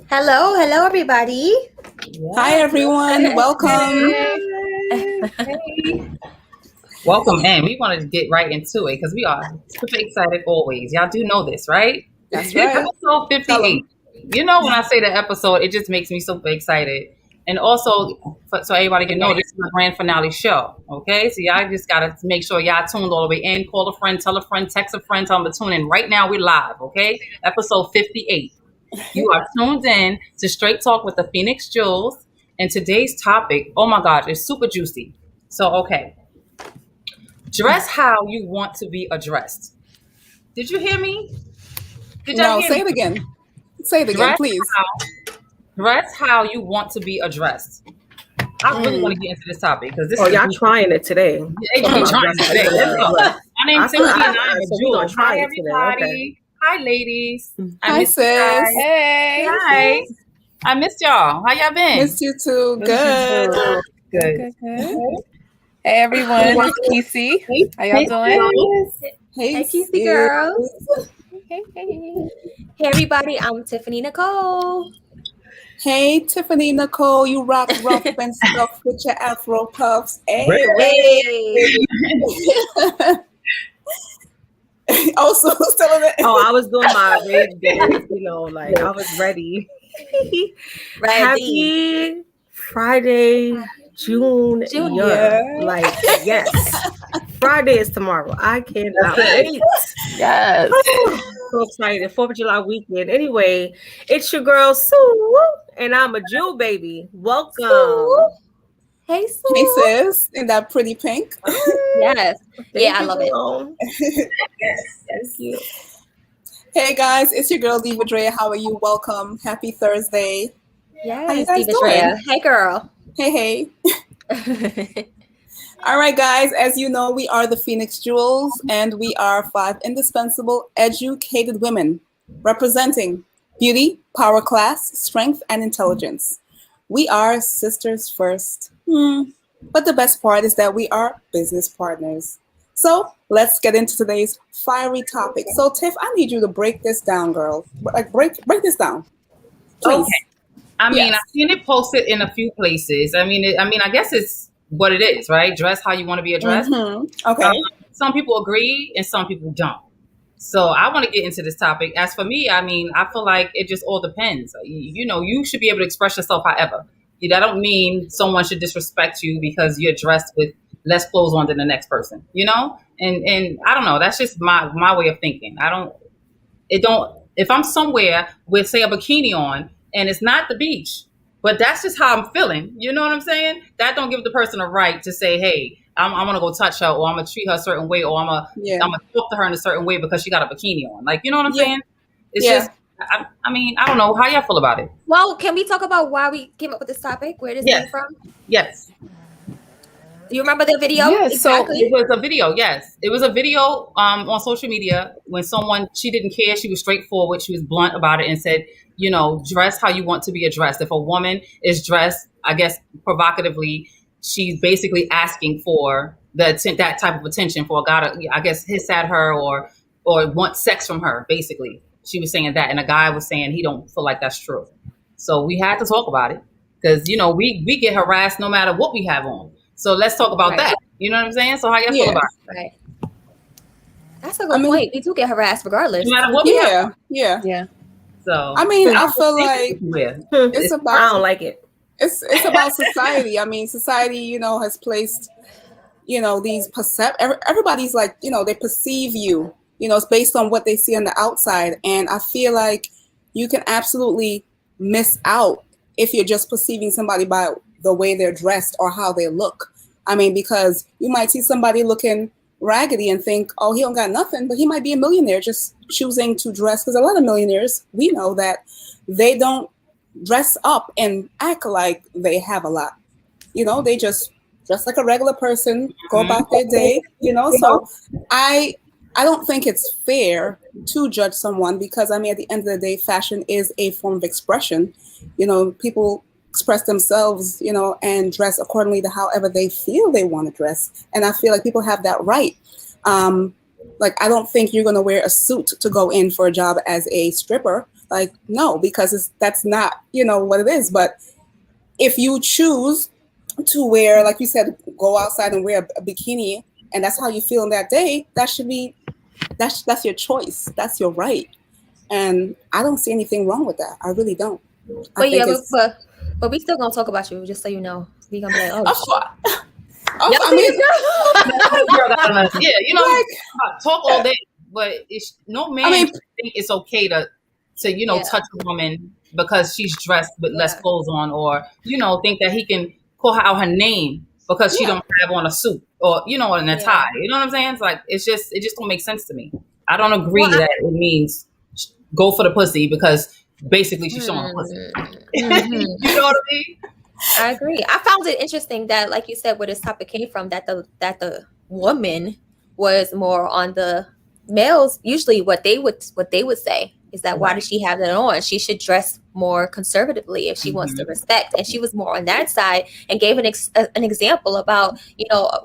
Hello, everybody. Hi, everyone. Welcome. Hey. Welcome in. We want to get right into it because we are super excited always. Y'all do know this, right? That's right. Episode Tell 58. You know, when I say the episode, it just makes me super excited. And also, so everybody can know, this is the grand finale show. Okay, so y'all just gotta make sure y'all tuned all the way in. Call a friend, tell a friend, text a friend, tell them to tune in. Right now, we're live. Okay, episode 58. You are tuned in to Straight Talk with the Phoenix Jewels, and today's topic, oh my gosh, is super juicy. So, okay, dress how you want to be addressed. Did you hear me? Did y'all No, hear say me? it again. Say it again, Dress please. Dress how you want to be addressed. I really want to get into this topic because this is y'all trying it today. Hey, we trying it today. Let's go. My name's Tiffany and I'm a So we Jewel. gonna try Hi, it today, everybody. okay. Hi, ladies. I Hi, missed you guys. sis. Hey. Hi. I missed y'all. How y'all been? Miss you too. Good. Good. Hey everyone, it's Kesey. How y'all doing? Hey, Kissy sis. girls. Hey. Hey, everybody. I'm Tiffany Nicole. Hey, Tiffany Nicole. You rock rough and stuff with your Afro puffs. Hey. Also, still in it. Oh, I was doing my red dance, like I was ready. Happy Friday, June. Junior. Like, yes. Friday is tomorrow. I cannot wait. Yes. So excited. 4th of July weekend. Anyway, it's your girl Sue, and I'm a Jewel baby. Welcome. Sue. Hey, Sue. Hey, sis. In that pretty pink. Yes. Thank I you, love it. Jerome. Thank you. Hey, guys. It's your girl, Diva Drea. How are you? Welcome. Happy Thursday. How you Yes, guys Diva doing? Drea. Hey, girl. Hey. All right, guys, as you know, we are the Phoenix Jewels, and we are 5 indispensable, educated women representing beauty, power, class, strength, and intelligence. We are sisters first. But the best part is that we are business partners. So let's get into today's fiery topic. So, Tiff, I need you to break this down, girl. Like, break this down, please. Okay. I mean, Yes. I've seen it posted in a few places. I guess it's what it is, right? Dress how you want to be addressed. Okay. Some people agree and some people don't. So I want to get into this topic. As for me, I feel like it just all depends. You should be able to express yourself however. That don't mean someone should disrespect you because you're dressed with less clothes on than the next person. And I don't know. That's just my way of thinking. If I'm somewhere with, say, a bikini on and it's not the beach, but that's just how I'm feeling. You know what I'm saying? That don't give the person a right to say, hey, I'm gonna go touch her, or I'm gonna treat her a certain way, or I'm gonna talk to her in a certain way because she got a bikini on. Like, you know what I'm saying? It's just, I don't know. How y'all feel about it? Well, can we talk about why we came up with this topic? Where this came from? Yes. Do you remember the video? Yeah, exactly. So it was a video. Yes, it was a video on social media when she didn't care. She was straightforward. She was blunt about it and said, dress how you want to be addressed. If a woman is dressed, I guess, provocatively, she's basically asking for that type of attention for a guy to, I guess, hiss at her or want sex from her. Basically, she was saying that, and a guy was saying he don't feel like that's true. So we had to talk about it because we get harassed no matter what we have on. So let's talk about that. You know what I'm saying? So how y'all feel about it? Right. That's a good point. We do get harassed regardless. No matter what we have. Yeah. So I feel like it's about. I don't like it. It's about society. Society, has placed, these everybody's like, they perceive you, it's based on what they see on the outside. And I feel like you can absolutely miss out if you're just perceiving somebody by the way they're dressed or how they look. Because you might see somebody looking raggedy and think, oh, he don't got nothing, but he might be a millionaire just choosing to dress. Because a lot of millionaires, we know that they don't dress up and act like they have a lot. They just dress like a regular person, go about their day, So I don't think it's fair to judge someone because, at the end of the day, fashion is a form of expression. People express themselves, and dress accordingly to however they feel they want to dress. And I feel like people have that right. Like, I don't think you're going to wear a suit to go in for a job as a stripper. Like, no, because that's not, what it is. But if you choose to wear, like you said, go outside and wear a bikini, and that's how you feel in that day, that's your choice. That's your right. And I don't see anything wrong with that. I really don't. But but we still gonna talk about you, just so you know. We gonna be like, of course. Talk all day, but no man think it's okay to touch a woman because she's dressed with less clothes on, or think that he can call her out her name because she don't have on a suit or in a tie. You know what I'm saying? It's like it just don't make sense to me. I don't agree that it means go for the pussy because basically she's showing pussy. You know what I mean? I agree. I found it interesting that, like you said, where this topic came from, that the woman was more on the males. Usually, what they would say is that why does she have that on? She should dress more conservatively if she wants to respect. And she was more on that side and gave an example about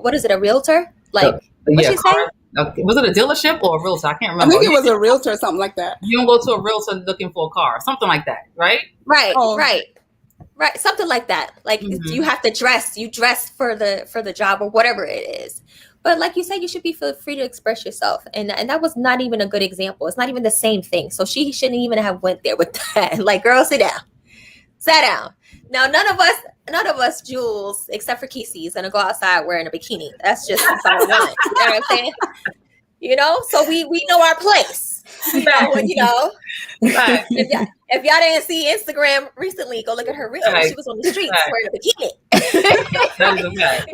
what is it, a realtor? Like what she say? Was it a dealership or a realtor? I can't remember. I think it was a realtor or something like that. You don't go to a realtor looking for a car, something like that, right? Right, right, something like that. Like you have to dress. You dress for the job or whatever it is. But like you said, you should be free to express yourself, and that was not even a good example. It's not even the same thing. So she shouldn't even have went there with that. Like, girl, sit down. Now, none of us, Jules, except for Kesey, is gonna go outside wearing a bikini. That's just one. You know what I'm saying? So we know our place. Right. If y'all didn't see Instagram recently, go look at her reel. Right. She was on the streets wearing a bikini. That is a fact.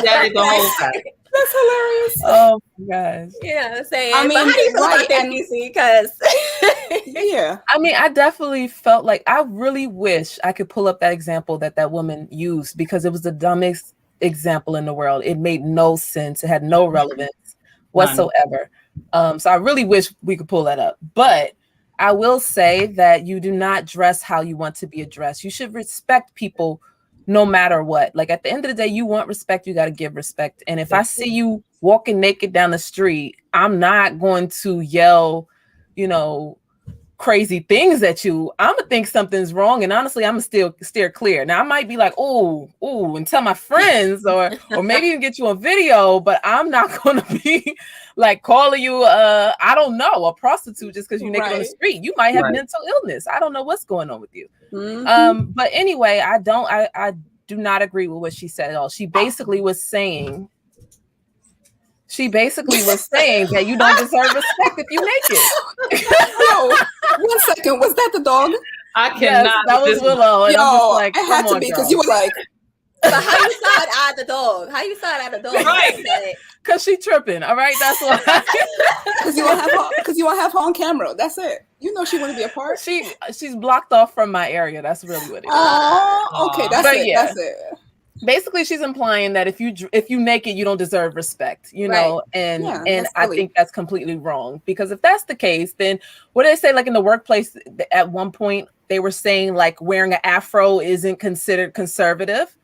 That is the whole fact. That's hilarious. Oh my gosh. Yeah, I'm saying. I mean, but how do you feel about that, Kesey? Because I mean, I definitely felt like I really wish I could pull up that example that woman used, because it was the dumbest example in the world. It made no sense. It had no relevance whatsoever. So I really wish we could pull that up. But I will say that you do not dress how you want to be addressed. You should respect people no matter what. Like, at the end of the day, you want respect, you got to give respect. And if I see you walking naked down the street, I'm not going to yell, crazy things at you. I'm gonna think something's wrong, and honestly, I'm gonna still steer clear. Now, I might be like, oh, and tell my friends, or maybe even get you a video, but I'm not gonna be like calling you I don't know, a prostitute just because you're naked on the street. You might have mental illness. I don't know what's going on with you. But anyway, I do not agree with what she said at all. She basically was saying that you don't deserve respect if you're naked. Yo, 1 second. Was that the dog? I cannot. Yes, that was Willow. And I'm just like, it had to be, because you were like. But how you saw it out the dog? Right. Because she tripping. All right, that's why. Because you won't have her on camera. That's it. She wouldn't be a part. She's blocked off from my area. That's really what it is. Oh, okay. That's it. Basically, she's implying that if you naked, you don't deserve respect, and I think that's completely wrong, because if that's the case, then what do they say? Like, in the workplace, at one point they were saying like wearing an afro isn't considered conservative.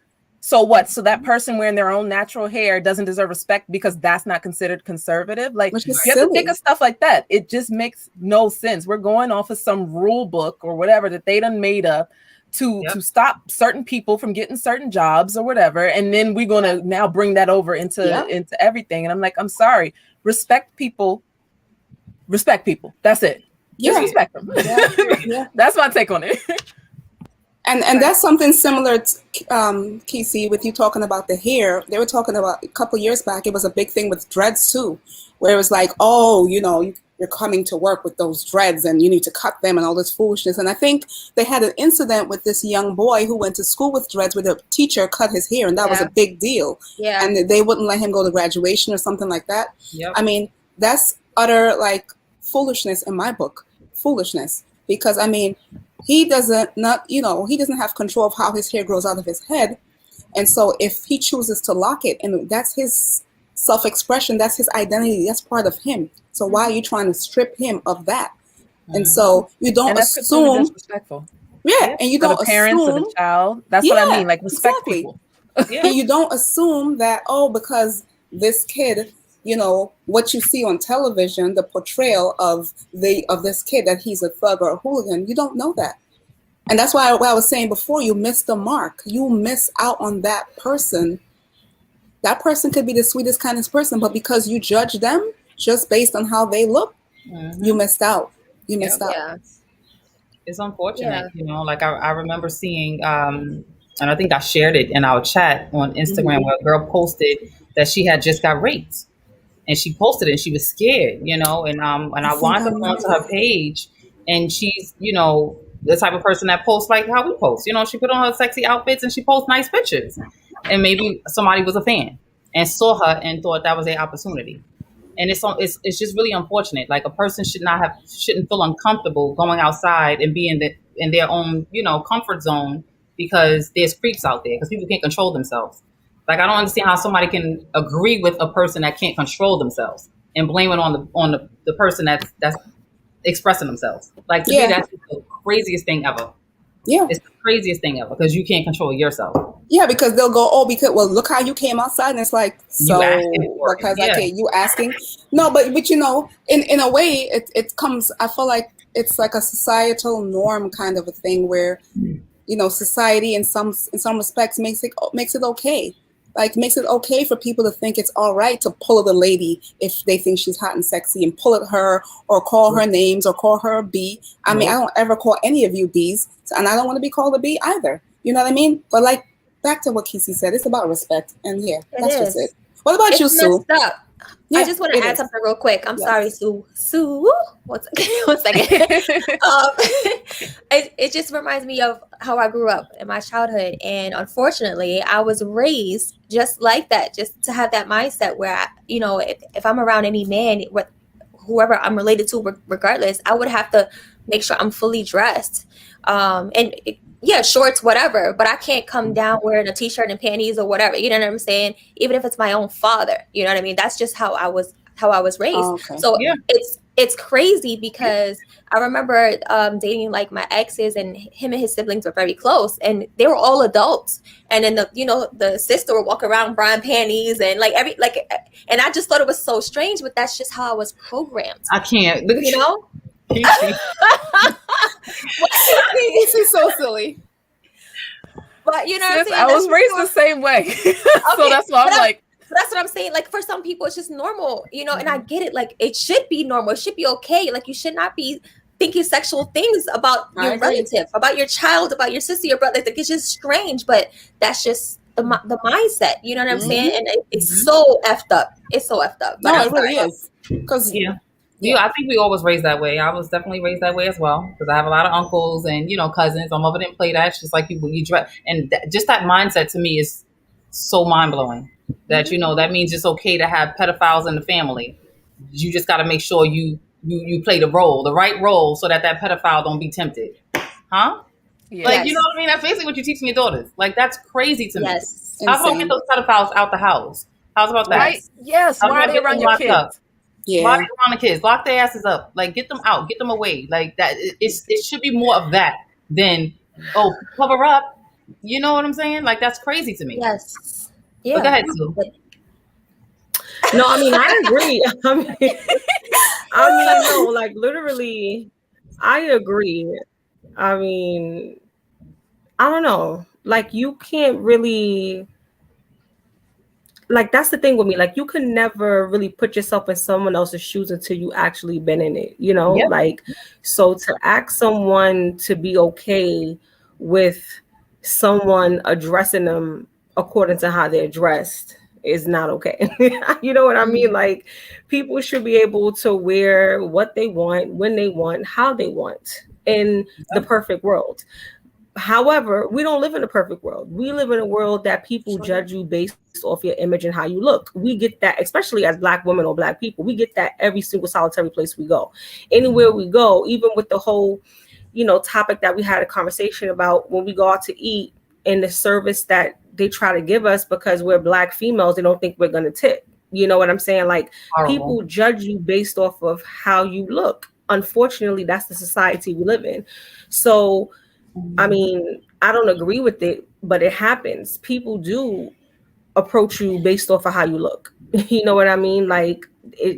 So what? So that person wearing their own natural hair doesn't deserve respect because that's not considered conservative? Like, you have to think of stuff like that. It just makes no sense. We're going off of some rule book or whatever that they done made up to stop certain people from getting certain jobs or whatever, and then we're gonna now bring that over into everything. And I'm like, I'm sorry, respect people. That's it. Just respect them. That's my take on it. And that's something similar to Kesey, with you talking about the hair. They were talking about a couple years back. It was a big thing with dreads too, where it was like, oh, you're coming to work with those dreads and you need to cut them and all this foolishness. And I think they had an incident with this young boy who went to school with dreads, where the teacher cut his hair, and that was a big deal. Yeah. And they wouldn't let him go to graduation or something like that. Yep. I mean, that's utter foolishness in my book. Foolishness. Because he doesn't have control of how his hair grows out of his head. And so if he chooses to lock it, and that's his self-expression, that's his identity, that's part of him. So why are you trying to strip him of that? And so you don't assume disrespectful. And you don't the parents assume of the child. That's what I mean. Like, respect people. And you don't assume that, because this kid, what you see on television, the portrayal of this kid, that he's a thug or a hooligan. You don't know that. And that's why what I was saying before, you miss the mark. You miss out on that person. That person could be the sweetest, kindest person, but because you judge them just based on how they look, you missed out. You missed out. Yeah. It's unfortunate, like I remember seeing, and I think I shared it in our chat on Instagram, where a girl posted that she had just got raped, and she posted it and she was scared, and I wound up onto her page, and she's, the type of person that posts like how we post, she put on her sexy outfits and she posts nice pictures, and maybe somebody was a fan and saw her and thought that was their opportunity. And it's just really unfortunate. Like, a person shouldn't feel uncomfortable going outside and be in their own, comfort zone, because there's creeps out there, because people can't control themselves. Like, I don't understand how somebody can agree with a person that can't control themselves and blame it on the person that's expressing themselves. Like, to me, that's the craziest thing ever. Yeah. It's the craziest thing ever, because you can't control yourself. Yeah, because they'll go, look how you came outside. And it's like, so because okay, you asking. No, but in a way it comes, I feel like it's like a societal norm kind of a thing where, society in some respects makes it okay. Like, makes it okay for people to think it's all right to pull at a lady if they think she's hot and sexy, and pull at her or call her names or call her a B. I mean, I don't ever call any of you Bs, and I don't want to be called a B either. You know what I mean? But like, back to what Kesey said, it's about respect. And that's just it. What about you, Sue? I just want to add something real quick. I'm sorry, Sue. One second. It just reminds me of how I grew up in my childhood. And unfortunately, I was raised just like that, just to have that mindset where, if I'm around any man, whoever I'm related to, regardless, I would have to make sure I'm fully dressed. Shorts, whatever, but I can't come down wearing a t-shirt and panties or whatever. You know what I'm saying? Even if it's my own father, you know what I mean? That's just how I was raised. Oh, okay. So it's crazy, because I remember dating like my exes, and him and his siblings were very close, and they were all adults. And then the sister would walk around bra panties and and I just thought it was so strange, but that's just how I was programmed. I can't, This is so silly. But you know what I'm saying? I was raised the same way. So that's why I'm like, that's what I'm saying. Like, for some people, it's just normal, and I get it. Like, it should be normal. It should be okay. Like, you should not be thinking sexual things about your relative, about your child, about your sister, your brother. Like, it's just strange, but that's just the mindset. You know what I'm saying? And it's so effed up. It's so effed up. But no, it really is. Because Yeah, I think we always raised that way. I was definitely raised that way as well, because I have a lot of uncles and cousins. My mother didn't play that. She's like, you dress, and just that mindset to me is so mind blowing. That that means it's okay to have pedophiles in the family. You just got to make sure you play the right role, so that pedophile don't be tempted, huh? Yes. Like, you know what I mean? That's basically what you're teaching your daughters. Like, that's crazy to me. Yes. How about get those pedophiles out the house? How's about that? Right? Yes. Why are they around your kids? Up? Yeah. Why are they around the kids? Lock their asses up. Like, get them out. Get them away. Like, that. It should be more of that than, cover up. You know what I'm saying? Like, that's crazy to me. Yes. Yeah. But go ahead, Sue. No, I mean, I agree. No, like, literally, I agree. I mean, I don't know. Like, you can't really, like, that's the thing with me. Like, you can never really put yourself in someone else's shoes until you actually been in it, Yep. Like, so to ask someone to be okay with someone addressing them according to how they're dressed is not okay. You know what I mean? Like, people should be able to wear what they want, when they want, how they want, in the perfect world. However, we don't live in a perfect world. We live in a world that people judge you based off your image and how you look. We get that, especially as Black women or Black people. We get that every single solitary place we go. Anywhere we go, even with the whole, topic that we had a conversation about when we go out to eat, and the service that they try to give us because we're Black females, they don't think we're going to tip. You know what I'm saying? Like, people judge you based off of how you look. Unfortunately, that's the society we live in. So, I mean, I don't agree with it, but it happens. People do approach you based off of how you look. You know what I mean? Like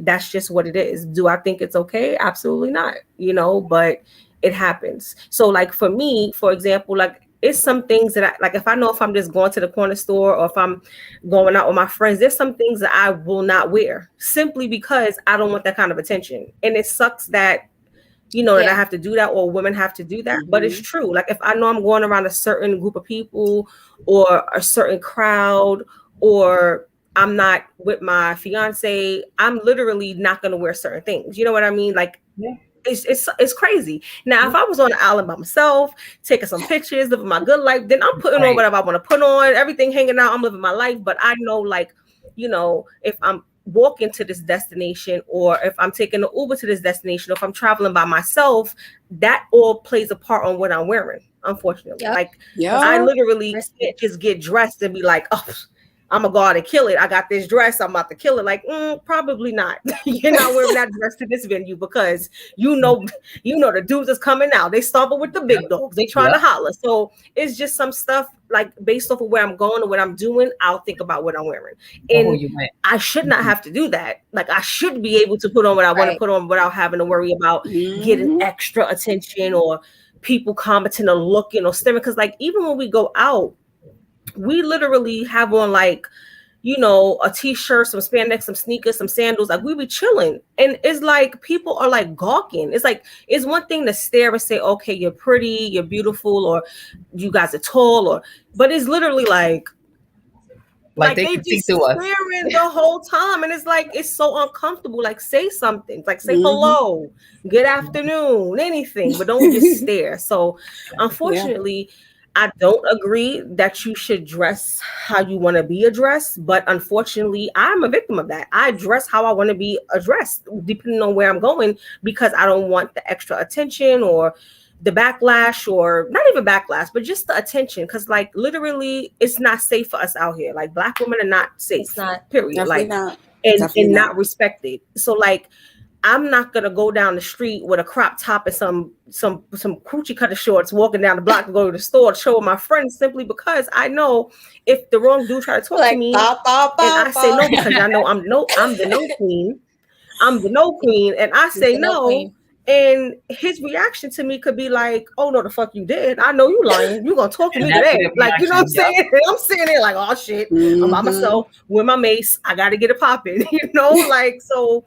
that's just what it is. Do I think it's okay? Absolutely not. You know, but it happens. So like for me, for example, like it's some things that I like. If I know if I'm just going to the corner store or if I'm going out with my friends, there's some things that I will not wear simply because I don't want that kind of attention. And it sucks that, you know, that I have to do that or women have to do that. But it's true. Like if I know I'm going around a certain group of people or a certain crowd, or I'm not with my fiance, I'm literally not going to wear certain things. You know what I mean? Like, it's crazy. Now, if I was on the island by myself, taking some pictures, living my good life, then I'm putting on whatever I want to put on, everything hanging out, I'm living my life. But I know, like, you know, if I'm walking to this destination or if I'm taking the Uber to this destination, or if I'm traveling by myself, that all plays a part on what I'm wearing, unfortunately. Like, I literally can't just get dressed and be like, oh, I'm gonna go out and kill it. I got this dress, I'm about to kill it. Like, probably not. You're not wearing that dress to this venue because you know the dudes is coming out. They stomping with the big dogs. They trying to holler. So it's just some stuff like based off of where I'm going or what I'm doing, I'll think about what I'm wearing. And I should not have to do that. Like I should be able to put on what I want to put on without having to worry about getting extra attention or people commenting or looking or staring. Because like even when we go out, we literally have on like, you know, a t-shirt, some spandex, some sneakers, some sandals. Like we be chilling. And it's like people are like gawking. It's like it's one thing to stare and say, okay, you're pretty, you're beautiful, or you guys are tall, but it's literally like they can see through us the whole time. And it's like it's so uncomfortable. Like say something, like say hello, good afternoon, anything, but don't just stare. So unfortunately, I don't agree that you should dress how you want to be addressed, but unfortunately, I'm a victim of that. I dress how I want to be addressed, depending on where I'm going, because I don't want the extra attention or the backlash, or not even backlash, but just the attention. Because, like, literally, it's not safe for us out here. Like, Black women are not safe. It's not. Period. Definitely like, not. And Definitely not respected. So, like, I'm not gonna go down the street with a crop top and some coochie cutter shorts, walking down the block to go to the store to show my friends, simply because I know if the wrong dude try to talk to me, and I say no because I know I'm the no queen. I'm the no queen, and I say no. And his reaction to me could be like, "Oh no, the fuck you did! I know you lying. You gonna talk to me today?" Like, you know what I'm saying? I'm sitting there like, "Oh shit, I'm by myself with my mace. I got to get it popping." You know, like so.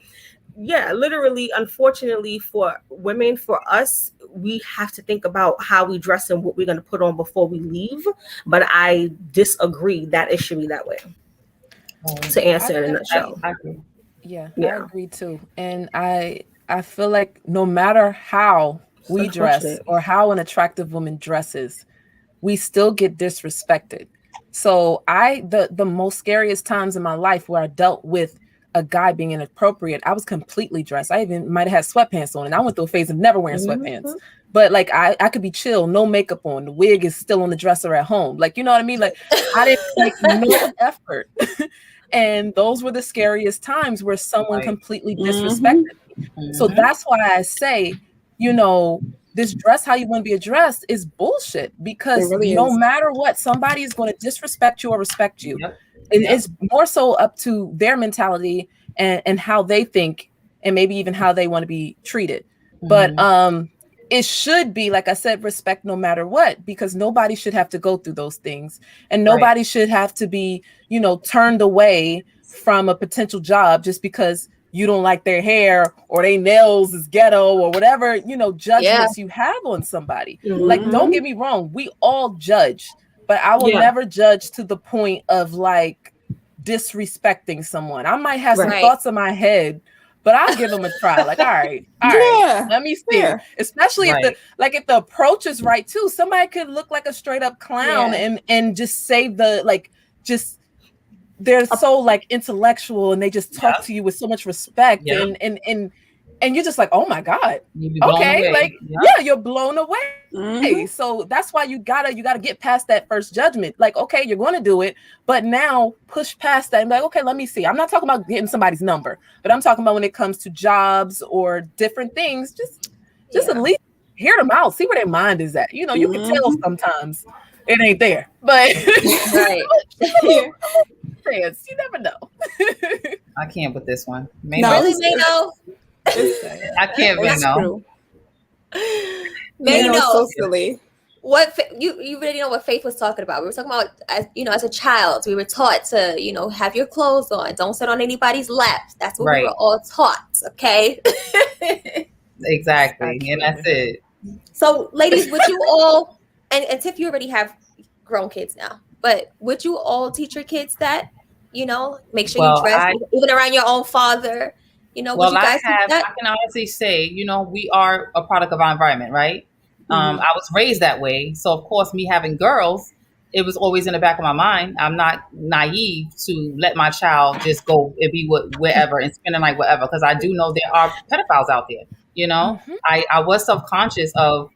Yeah, literally, unfortunately for women, for us, we have to think about how we dress and what we're going to put on before we leave. But I disagree that it should be that way. To answer in a nutshell. I agree too. And I feel like no matter how we dress or how an attractive woman dresses, we still get disrespected. So the most scariest times in my life where I dealt with a guy being inappropriate, I was completely dressed. I even might have had sweatpants on, and I went through a phase of never wearing sweatpants. But like I could be chill, no makeup on. The wig is still on the dresser at home. Like, you know what I mean? Like I didn't like no effort. And those were the scariest times where someone completely disrespected me. So that's why I say, you know, this dress how you want to be addressed is bullshit, because no matter what, somebody is going to disrespect you or respect you. And it's more so up to their mentality and how they think, and maybe even how they want to be treated. But it should be, like I said, respect no matter what, because nobody should have to go through those things. And nobody should have to be, you know, turned away from a potential job just because you don't like their hair or their nails is ghetto or whatever, you know, judgments you have on somebody. Like, don't get me wrong. We all judge. But I will never judge to the point of like disrespecting someone. I might have some thoughts in my head, but I'll give them a try. Like, all right, let me see. Especially if the approach is right too. Somebody could look like a straight up clown and just say they're so like intellectual and they just talk to you with so much respect and you're just like, oh my God. Okay. Like, you're blown away. So that's why you gotta get past that first judgment. Like, okay, you're going to do it, but now push past that and be like, okay, let me see. I'm not talking about getting somebody's number, but I'm talking about when it comes to jobs or different things, just at least hear them out, see where their mind is at. You know, you can tell sometimes it ain't there, but chance. You never know. I can't with this one. Really, Mano? I can't really know. Mano, so silly. What you really know what Faith was talking about? We were talking about, as a child, we were taught to, have your clothes on, don't sit on anybody's laps. That's what we were all taught. Okay. Exactly, and that's it. So, ladies, would you all, and Tiff, you already have grown kids now, but would you all teach your kids that? Make sure you dress even around your own father. Would you guys I can honestly say, we are a product of our environment, right? I was raised that way. So, of course, me having girls, it was always in the back of my mind. I'm not naive to let my child just go and be wherever and spend the night wherever, because I do know there are pedophiles out there. I was self-conscious of,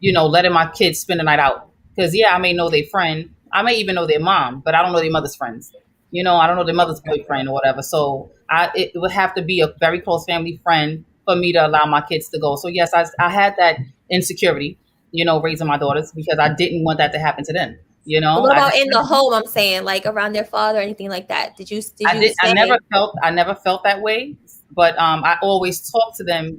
letting my kids spend the night out. Because, I may know their friend. I may even know their mom, but I don't know their mother's friends. I don't know their mother's boyfriend or whatever. So it would have to be a very close family friend for me to allow my kids to go. So, yes, I had that insecurity, raising my daughters, because I didn't want that to happen to them. What about in the home? I'm saying, like, around their father or anything like that. I never felt that way, but I always talk to them.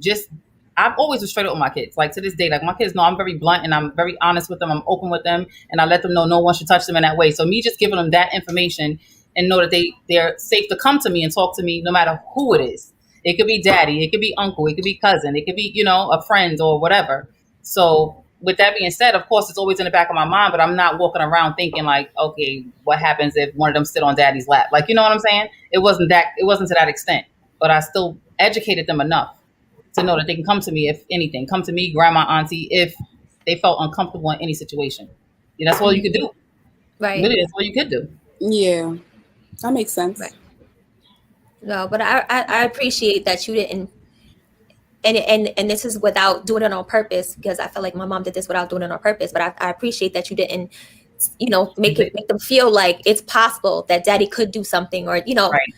I've always been straight up with my kids. Like, to this day, like, my kids know I'm very blunt and I'm very honest with them. I'm open with them, and I let them know no one should touch them in that way. So me just giving them that information and know that they're safe to come to me and talk to me no matter who it is. It could be daddy, it could be uncle, it could be cousin, it could be, a friend or whatever. So with that being said, of course, it's always in the back of my mind, but I'm not walking around thinking like, okay, what happens if one of them sit on daddy's lap? Like, you know what I'm saying? It wasn't to that extent, but I still educated them enough to know that they can come to me if anything, come to me, grandma, auntie, if they felt uncomfortable in any situation. That's all you could do. Right. Really, that's all you could do. Yeah, that makes sense. Right. No, but I appreciate that you didn't, and this is without doing it on purpose, because I feel like my mom did this without doing it on purpose. But I appreciate that you didn't, make them feel like it's possible that daddy could do something, or right.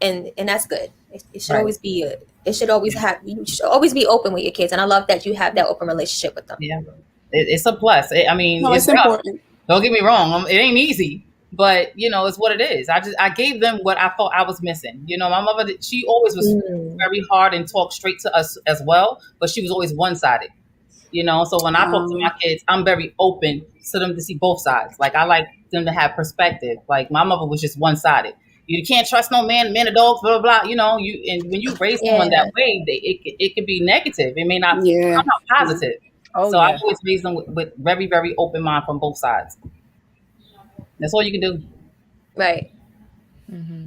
and that's good. It should always be you should always be open with your kids, and I love that you have that open relationship with them. Yeah, it's a plus. It's important. Don't get me wrong, it ain't easy. But, it's what it is. I gave them what I thought I was missing. My mother, she always was very hard and talked straight to us as well. But she was always one-sided, So when I talk to my kids, I'm very open to them to see both sides. Like, I like them to have perspective. Like, my mother was just one-sided. You can't trust no man or dogs, blah, blah, blah. And when you raise someone that way, it could be negative. It may not come out positive. I always raise them with very, very open mind from both sides. That's all you can do. Right. Mm-hmm.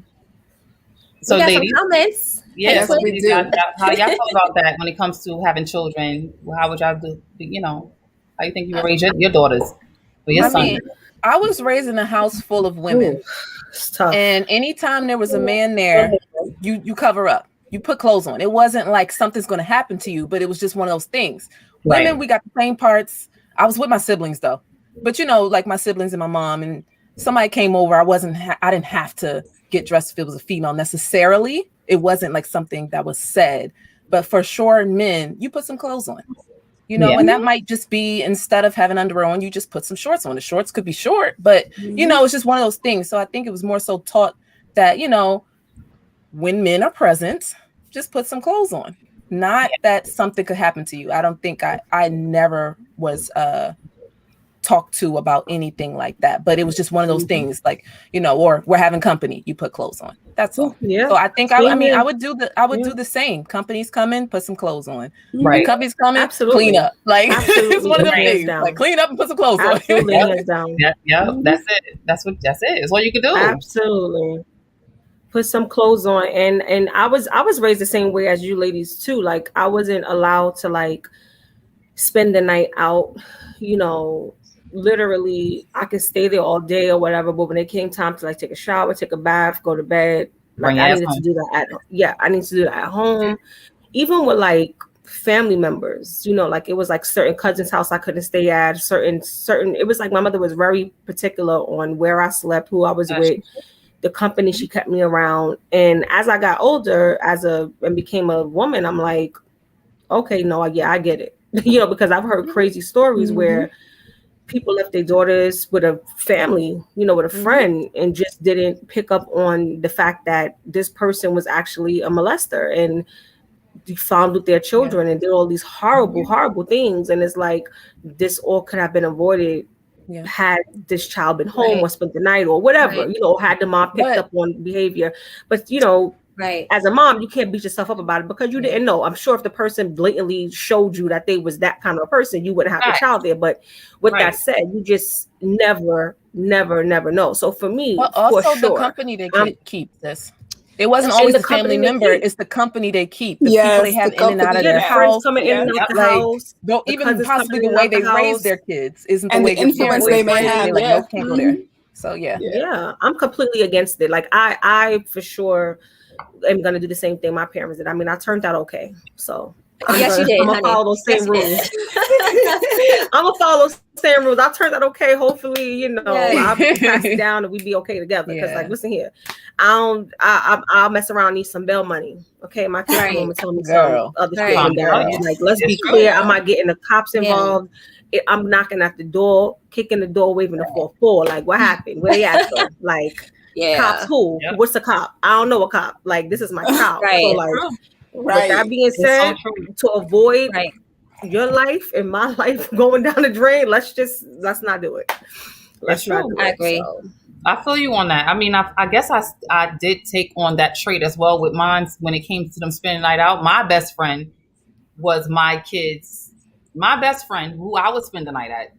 So, we got ladies, some comments. Yes, we do. How y'all feel about that when it comes to having children? How would y'all do? How you think you would raise your daughters or your son? I was raised in a house full of women. It's tough. And anytime there was a man there, you cover up. You put clothes on. It wasn't like something's going to happen to you, but it was just one of those things. Right. Women, we got the same parts. I was with my siblings though, but like my siblings and my mom, and somebody came over. I didn't have to get dressed if it was a female necessarily. It wasn't like something that was said, but for sure, men, you put some clothes on, and that might just be, instead of having underwear on, you just put some shorts on. The shorts could be short, but it's just one of those things. So I think it was more so taught that, when men are present, just put some clothes on. Not that something could happen to you. I don't think I never was talked to about anything like that, but it was just one of those things, like, or we're having company, you put clothes on. That's all. Yeah. So I think I would do the same. Companies come in, put some clothes on. Right. Companies come in, clean up. Like, it's one of the things. Like, clean up and put some clothes on. Down. Yeah, that's it. That's it. It's what you can do. Absolutely. Put some clothes on. And I was raised the same way as you ladies too. Like, I wasn't allowed to like spend the night out, literally I could stay there all day or whatever, but when it came time to like take a shower, take a bath, go to bed, like I needed to do that I need to do that at home. Even with like family members, like it was like certain cousins' house I couldn't stay at, certain it was like my mother was very particular on where I slept, who I was with, the company she kept me around. And as I got older and became a woman, I'm like, okay, no, I get it. Because I've heard crazy stories where people left their daughters with a family, with a friend, and just didn't pick up on the fact that this person was actually a molester and fondled their children and did all these horrible things. And it's like, this all could have been avoided had this child been home or spent the night or whatever, had the mom picked up on behavior. But, as a mom, you can't beat yourself up about it because you didn't know. I'm sure if the person blatantly showed you that they was that kind of a person, you wouldn't have the child there. But with that said, you just never know. So for me, but also the company that keeps this. It wasn't always the family member. It's the company they keep. The people they have in and out of their house. Coming in and out the house. Even possibly the way they raise their kids isn't the way the influence they may have. No, can't go there. So yeah, I'm completely against it. Like I for sure am gonna do the same thing my parents did. I mean, I turned out okay. So you did. I'm gonna follow those same rules. I'm gonna follow those same rules. I turned out okay. Hopefully, I'll pass it down and we be okay together. Because listen here, I'll mess around and need some bail money. Okay, my kids will tell me some other shit. Like, let's be clear. I'm not getting the cops involved. I'm knocking at the door, kicking the door, waving the 4-4. Like, what happened? Where they at? So, like, cops who? Yep. What's a cop? I don't know a cop. Like, this is my child. So, like, with that being said, to avoid your life and my life going down the drain, let's not do it. Let's not do it. I agree. So. I feel you on that. I mean, I guess I did take on that trait as well with mine when it came to them spending the night out. My best friend was my best friend who I would spend the night at.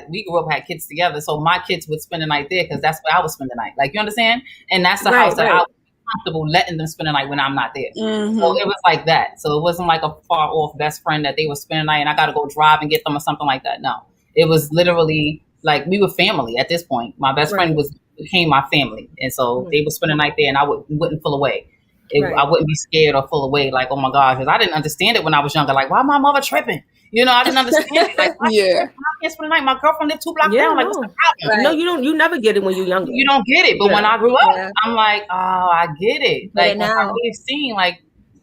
We grew up, had kids together. So my kids would spend the night there because that's where I would spend the night. Like, you understand? And that's the house that I would be comfortable letting them spend the night when I'm not there. Mm-hmm. So it was like that. So it wasn't like a far off best friend that they would spend the night and I got to go drive and get them or something like that. No, it was literally like we were family at this point. My best friend became my family. And so they would spend the night there and I wouldn't pull away. I wouldn't be scared or pull away like, oh my gosh, because I didn't understand it when I was younger. Like, why my mother tripping? I didn't understand it. Like, I can't spend the night. My girlfriend lived 2 blocks down. Like, what's the problem? No, you don't. You never get it when you're younger. You don't get it. But when I grew up, I'm like, oh, I get it. Like, when I really seen like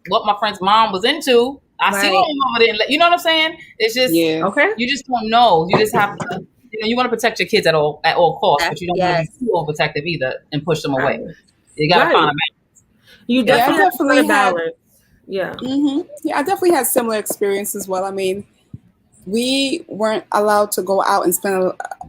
what my friend's mom was into, I see what my mama didn't let. You know what I'm saying? It's just you just don't know. You just have to. You want to protect your kids at all costs, but you don't want to be too overprotective either and push them away. You got to find a balance. You definitely have balance. Yeah. Mm-hmm. Yeah, I definitely had similar experience as well. I mean, we weren't allowed to go out and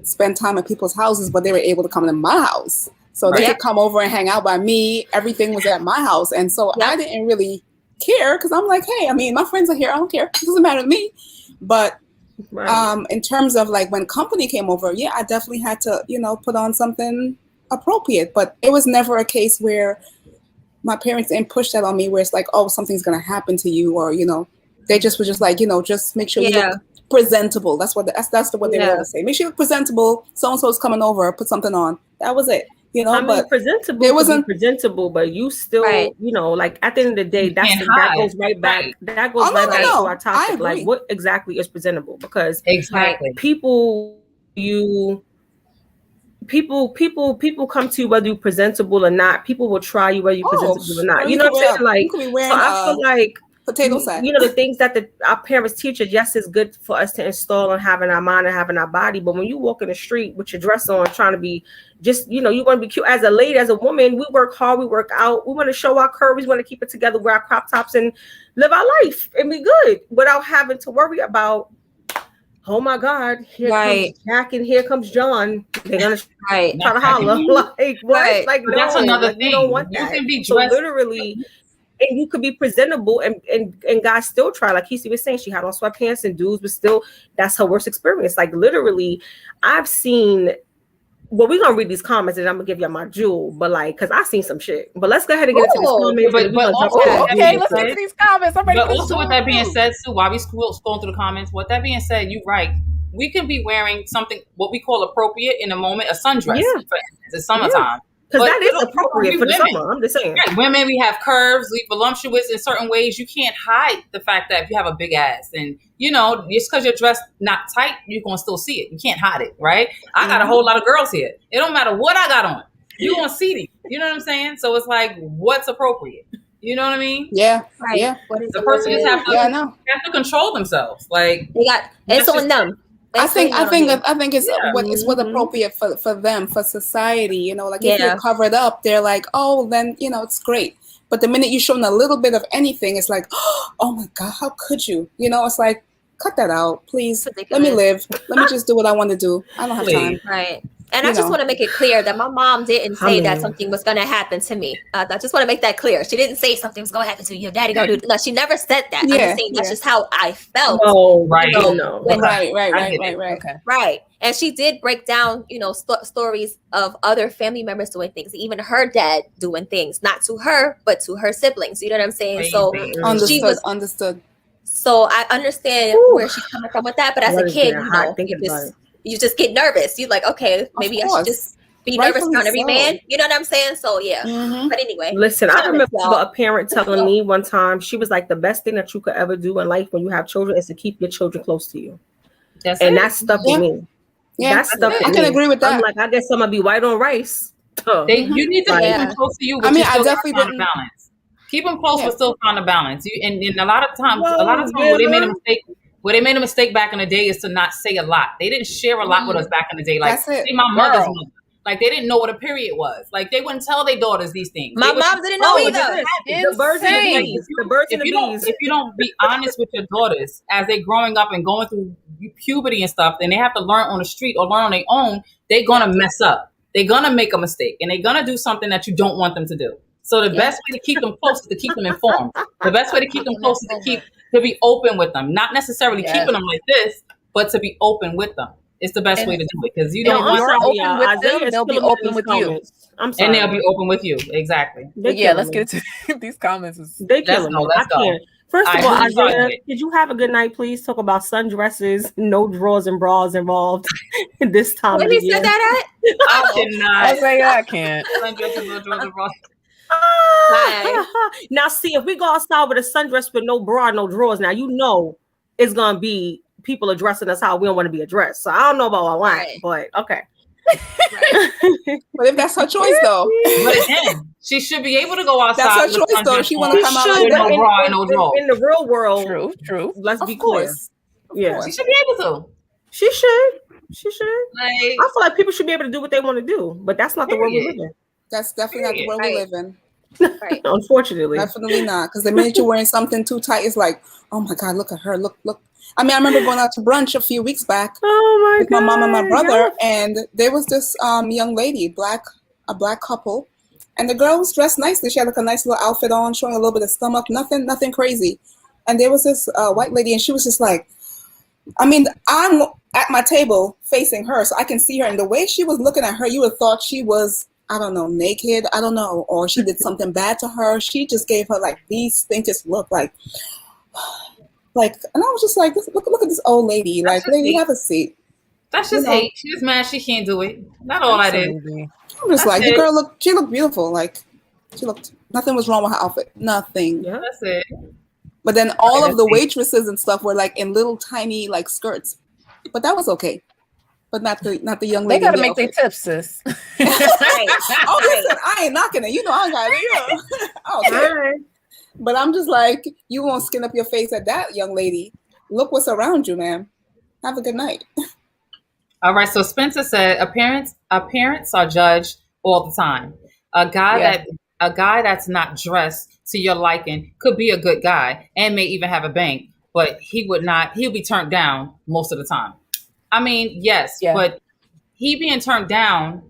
spend time at people's houses, but they were able to come to my house. So they could come over and hang out by me. Everything was at my house. And so I didn't really care because I'm like, hey, I mean, my friends are here. I don't care. It doesn't matter to me. But in terms of like when company came over, I definitely had to, put on something appropriate. But it was never a case where my parents didn't push that on me where it's like, oh, something's going to happen to you. Or, they just were just like, just make sure you look presentable. That's what that's what they were going to say. Make sure you look presentable. So-and-so's coming over. Put something on. That was it. But presentable. It wasn't presentable, but you still, like at the end of the day, that goes right back. That goes back to our topic. Like, what exactly is presentable? Because people come to you whether you're presentable or not. People will try you whether you're presentable or not. You know what I'm saying? Like, so I feel like potato sack. The things that our parents teach us, yes, it's good for us to install and having our mind and having our body. But when you walk in the street with your dress on, trying to be just, you want to be cute as a lady, as a woman, we work hard, we work out, we want to show our curves, we want to keep it together, wear our crop tops and live our life and be good without having to worry about, oh my God, here comes Jack and here comes John. They're gonna try to holler. Like what? Like no, that's another thing. You don't want that. You can be dressed. So literally, and you could be presentable and guys still try. Like Kesey was saying, she had on sweatpants and dudes, but still, that's her worst experience. Like literally, I've seen. Well, we're gonna read these comments and I'm gonna give you my jewel, but like, cause I seen some shit. But let's go ahead and get into these comments. But also, okay, let's get to these comments. I'm ready. But also, with that being said, Sue, while we scrolling through the comments, with that being said, you're right. We can be wearing something what we call appropriate in a moment, a sundress. For instance, it's summertime. Because that is appropriate for the summer. I'm just saying. Right. Women, we have curves, we voluptuous in certain ways. You can't hide the fact that if you have a big ass and, just because you're dressed not tight, you're going to still see it. You can't hide it, right? I got a whole lot of girls here. It don't matter what I got on. You're going to see it. You know what I'm saying? So it's like, what's appropriate? You know what I mean? Yeah. Right. Yeah. The person just have to control themselves. Like it's on them. I think it's what's appropriate for them, for society. You know, like if you're covered up, they're like, oh, then you know it's great. But the minute you show them a little bit of anything, it's like, oh my God, how could you? You know, it's like, cut that out, please. Let me live. Let me just do what I want to do. I don't have time. Right. And I just want to make it clear that my mom didn't say that something was going to happen to me. I just want to make that clear. She didn't say something was going to happen to you. Your daddy going to do. No, she never said that. Yeah, I'm just saying that's just how I felt. Oh, right. You know, Right. Okay. Right. And she did break down, you know, stories of other family members doing things, even her dad doing things, not to her, but to her siblings. You know what I'm saying? So Understood. So I understand where she's coming from with that. But as a kid, you just get nervous. You're like, okay, maybe I should just be nervous around every man. You know what I'm saying? So yeah. But anyway. Listen, I remember a parent telling me one time, she was like, the best thing that you could ever do in life when you have children is to keep your children close to you. That stuck with me. Yeah, that stuff I can agree with that. I'm like, I guess I'm gonna be white on rice. You need to keep them close to you. But I definitely didn't balance. Keep them close, but still find a balance. And a lot of times, where they made a mistake. Where they made a mistake back in the day is to not say a lot. They didn't share a lot with us back in the day. Like, say my mother's mother. Like, they didn't know what a period was. Like, they wouldn't tell their daughters these things. My mom didn't know either. The birds and the bees. The birds and the bees. If you don't be honest with your daughters as they're growing up and going through puberty and stuff, and they have to learn on the street or learn on their own, they're going to mess up. They're going to make a mistake. And they're going to do something that you don't want them to do. So the best way to keep them close is to keep them informed. The best way to keep them close is to be open with them. Not necessarily keeping them like this, but to be open with them. It's the best way to do it, because you don't want to open with them, they'll be open with you. I'm sorry. And they'll be open with you. Exactly. Let's get into these comments. They killing me. I can't. First of all, Isaiah, could you have a good night, please? Talk about sundresses, no drawers and bras involved this time of the year. Where said that at? I cannot. I say I can't. Sundresses, no drawers and bras. Now, see, if we go outside with a sundress with no bra, no drawers, now you know it's gonna be people addressing us how we don't want to be addressed. So I don't know about all that, but okay. But if that's her choice, though, but again, she should be able to go outside. That's her choice, though. She want to come out like no bra and no drawers. In the real world, true. Let's be clear. Yeah, she should be able to. She should. Like, I feel like people should be able to do what they want to do, but that's not the world we live in. That's definitely not the world we live in. Right. Unfortunately, definitely not. Because the minute you're wearing something too tight, it's like, oh my God, look at her, look. I mean, I remember going out to brunch a few weeks back with my mom and my brother, and there was this young lady, a black couple, and the girl was dressed nicely. She had like a nice little outfit on, showing a little bit of stomach, nothing crazy. And there was this white lady, and she was just like, I mean, I'm at my table facing her, so I can see her, and the way she was looking at her, you would have thought she was, I don't know, naked, I don't know, or she did something bad to her. She just gave her like these things, just look like, and I was just like, look at this old lady. Like, lady, have a seat. That's just hate. She's mad she can't do it. Not all that is. I'm just like, the girl she looked beautiful. Like, nothing was wrong with her outfit. Nothing. Yeah, that's it. But then all of the waitresses and stuff were like in little tiny like skirts. But that was okay. But not the young lady. They gotta make their tips, sis. Oh, listen, I ain't knocking it. You know I got it. Okay. But I'm just like, you won't skin up your face at that, young lady. Look what's around you, ma'am. Have a good night. All right. So Spencer said, appearance are judged all the time. A guy that's not dressed to your liking could be a good guy and may even have a bank, but he'll be turned down most of the time. I mean, yes, but he being turned down,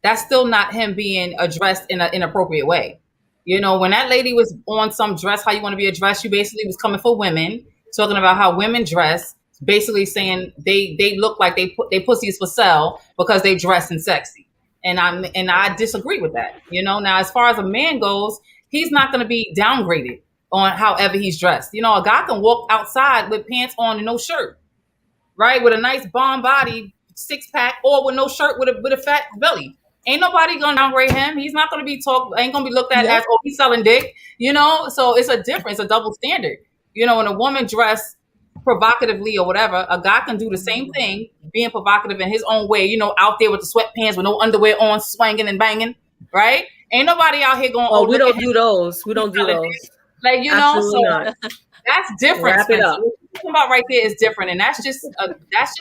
that's still not him being addressed in an inappropriate way. You know, when that lady was on some dress, how you want to be addressed, she basically was coming for women, talking about how women dress, basically saying they look like they pussies for sale because they dress and sexy. And I disagree with that. You know, now as far as a man goes, he's not going to be downgraded on however he's dressed. You know, a guy can walk outside with pants on and no shirt, right? With a nice bomb body, 6-pack, or with no shirt with a fat belly. Ain't nobody gonna downgrade him. He's not gonna be ain't gonna be looked at as, oh, he's selling dick, you know? So it's a difference, a double standard. You know, when a woman dressed provocatively or whatever, a guy can do the same thing, being provocative in his own way, you know, out there with the sweatpants with no underwear on, swanging and banging, right? Ain't nobody out here going, we don't do those. We don't do those. Like, you know, so that's different. Wrap it up. talking about right there is different, and that's just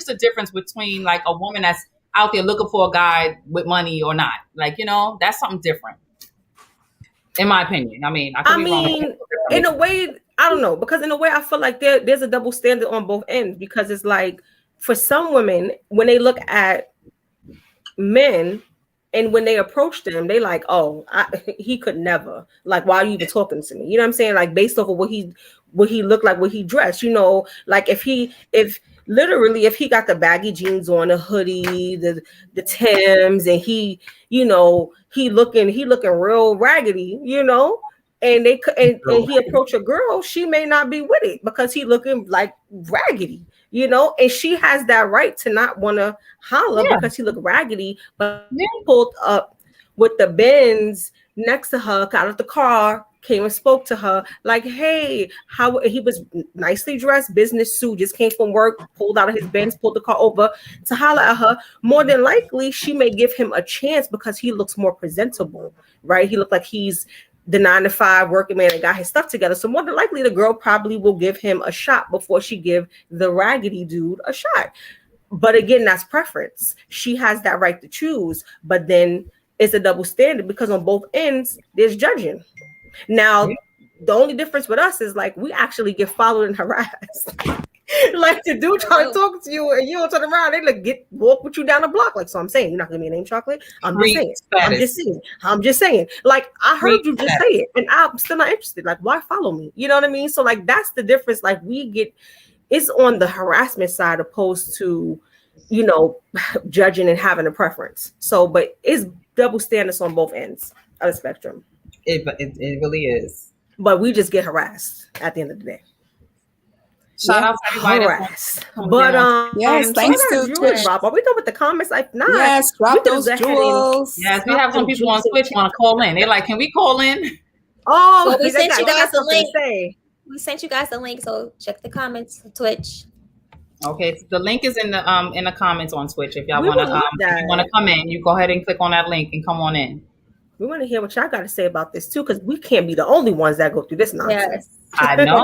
a difference between like a woman that's out there looking for a guy with money or not. Like, you know, that's something different, in my opinion. I mean, I mean, in a way, I don't know, because in a way, I feel like there's a double standard on both ends, because it's like for some women, when they look at men and when they approach them, they like, oh, he could never. Like, why are you even talking to me? You know what I'm saying? Like, based off of what he looked like, what he dressed, you know, like if he got the baggy jeans on, the hoodie, the Timbs, and he, you know, he looking real raggedy, you know, and he approach a girl, she may not be with it because he looking like raggedy, you know, and she has that right to not want to holler because he looked raggedy, but pulled up with the Benz next to her, got out of the car, came and spoke to her like, hey, how he was nicely dressed, business suit, just came from work, pulled out of his Benz, pulled the car over to holler at her. More than likely, she may give him a chance because he looks more presentable, right? He looked like he's the 9-to-5 working man and got his stuff together. So more than likely, the girl probably will give him a shot before she give the raggedy dude a shot. But again, that's preference. She has that right to choose. But then it's a double standard because on both ends, there's judging. Now, the only difference with us is like we actually get followed and harassed. Like the dude trying to talk to you and you don't turn around, they like walk with you down the block. Like, so I'm saying, you're not gonna be a name chocolate. I'm just saying. Like, I heard you just say it, and I'm still not interested. Like, why follow me? You know what I mean? So like that's the difference. Like it's on the harassment side opposed to, you know, judging and having a preference. So, but it's double standards on both ends of the spectrum. It really is. But we just get harassed at the end of the day. Shout out to everybody. But yes, thanks to Twitch. Rob. Are we done with the comments? Like, nah. Yes, drop those jewels. Yes, we have some people on Twitch want to call in. They're like, can we call in? Oh, well, we sent you guys a link. We sent you guys a link, so check the comments on Twitch. Okay, the link is in the comments on Twitch. If y'all want to come in, you go ahead and click on that link and come on in. We want to hear what y'all got to say about this too, because we can't be the only ones that go through this nonsense. Yes. I know.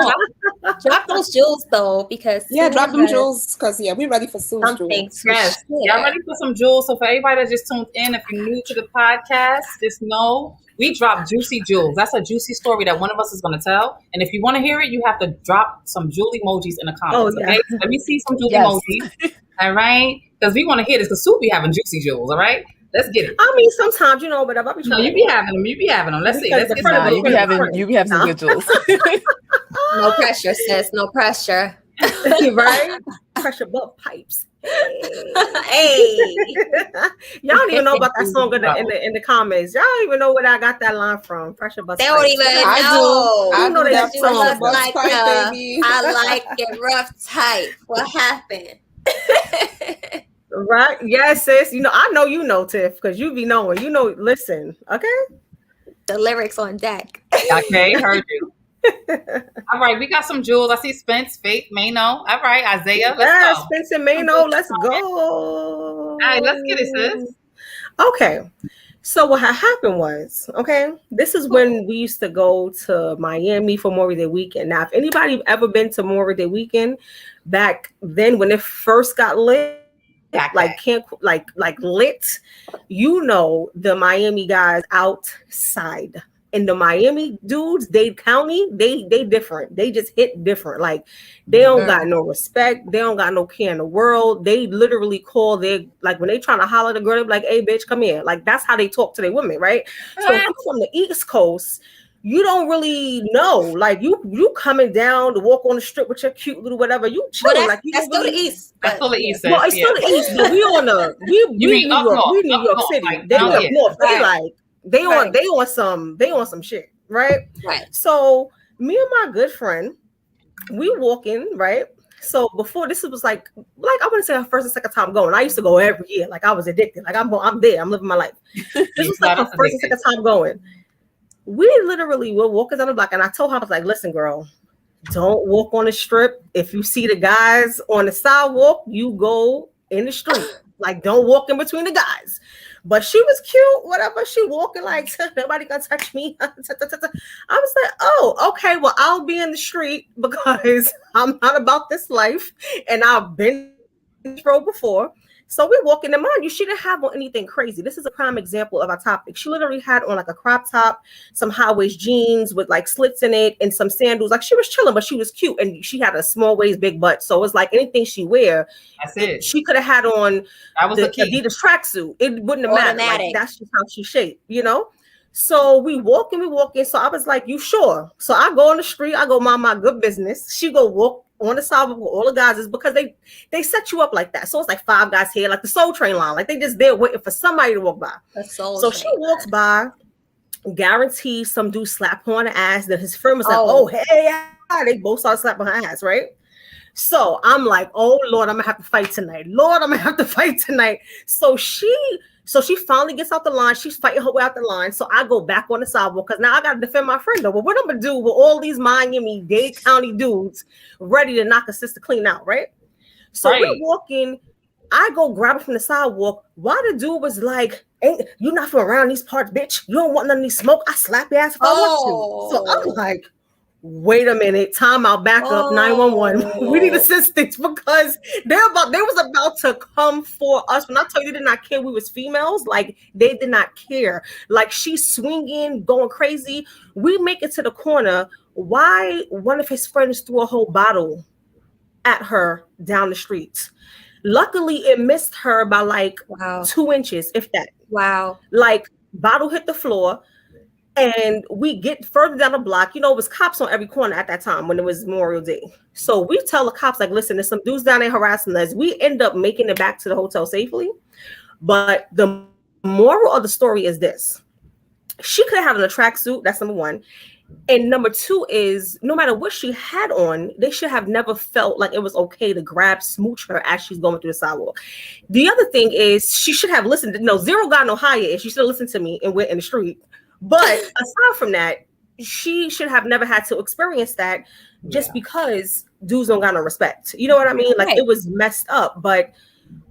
Drop those jewels though, because drop them jewels, because we're ready for Sue's jewels. Yes, y'all ready for some jewels? So for everybody that just tuned in, if you're new to the podcast, just know we drop juicy jewels. That's a juicy story that one of us is going to tell. And if you want to hear it, you have to drop some jewel emojis in the comments. Okay, let me see some jewel emojis. All right, because we want to hear this. Because Sue be having juicy jewels. All right. Let's get it. I mean, sometimes, you know, but I'll be you be having them. You be having them. Let's see. Let's get them. You be having some good jewels. No pressure, sis. No pressure. Right? Pressure butt pipes. Hey. Y'all don't even know about that song in the comments. Y'all don't even know where I got that line from. Pressure butt pipes. They don't even know. I know that song. Like I like it rough type. What happened? Right? Yes, sis. You know, I know you know, Tiff, because you be knowing. You know, listen, okay? The lyrics on deck. Okay, heard you. All right, we got some jewels. I see Spence, Faith, Mano. All right, Isaiah. Let's go. Spence and Mano, let's go. All right, let's get it, sis. Okay. So what had happened was, this is when we used to go to Miami for Memorial Day weekend. Now, if anybody ever been to Memorial Day weekend back then when it first got lit, like lit, you know, the Miami guys outside. And the Miami dudes, Dade County, they different. They just hit different. Like, they don't got no respect. They don't got no care in the world. They literally call like when they trying to holler at the girl, they be like, hey, bitch, come here. Like, that's how they talk to their women, right? So if you're from the East Coast, you don't really know. Like, you coming down to walk on the strip with your cute little whatever. You chilling. Like, that's still the East. That's still the East. Well, it's still the East. But we on the New York City. Like, they up north. They like. They on some shit, right? Right. So me and my good friend, we walking, right? So before this was like I wouldn't say our first and second time going. I used to go every year, like I was addicted. Like I'm there, I'm living my life. This was like our first and second time going. We literally were walking down the block, and I told her, I was like, listen, girl, don't walk on the strip. If you see the guys on the sidewalk, you go in the street. Like, don't walk in between the guys. But she was cute, whatever. She walking like, nobody gonna touch me. I was like, oh, okay, well, I'll be in the street because I'm not about this life. And I've been in this road before. So we're walking in, mind you, she didn't have on anything crazy. This is a prime example of our topic. She literally had on like a crop top, some high-waist jeans with like slits in it, and some sandals. Like, she was chilling, but she was cute, and she had a small waist, big butt. So it was like anything she wear, that's it. She could have had on that was the Adidas tracksuit. It wouldn't have mattered. Like, that's just how she shaped, you know? So we walking. So I was like, you sure? So I go on the street, I go mind my good business. She go walk on the sidewalk with all the guys, is because they set you up like that. So it's like 5 guys here, like the Soul Train line. Like, they just there waiting for somebody to walk by. So she walks by, guarantee some dude slap her on the ass. That his friend was like, oh, hey, they both started slapping her ass, right? So I'm like, oh Lord, I'm gonna have to fight tonight. So she finally gets out the line. She's fighting her way out the line. So I go back on the sidewalk because now I got to defend my friend. Though, well, what I'm going to do with all these Miami-Dade County dudes ready to knock a sister clean out, right? So we're walking. I go grab it from the sidewalk. Why the dude was like, "Ain't you not from around these parts, bitch? You don't want none of these smoke. I slap your ass if I want to." So I'm like, wait a minute, time out, back up, 911. We need assistance because they was about to come for us. When I tell you they did not care we was females, like, they did not care. Like, she's swinging, going crazy. We make it to the corner. Why one of his friends threw a whole bottle at her down the street. Luckily, it missed her by like 2 inches, if that. Wow. Like, bottle hit the floor. And we get further down the block. You know, it was cops on every corner at that time when it was Memorial Day. So we tell the cops, like, listen, there's some dudes down there harassing us. We end up making it back to the hotel safely. But the moral of the story is this. She could have had a tracksuit. That's number one. And number two is, no matter what she had on, they should have never felt like it was okay to grab, smooch her as she's going through the sidewalk. The other thing is, she should have listened. No, zero got no higher if she should have listened to me and went in the street. But aside from that, she should have never had to experience that just because dudes don't got no respect. You know what I mean? Like, it was messed up, but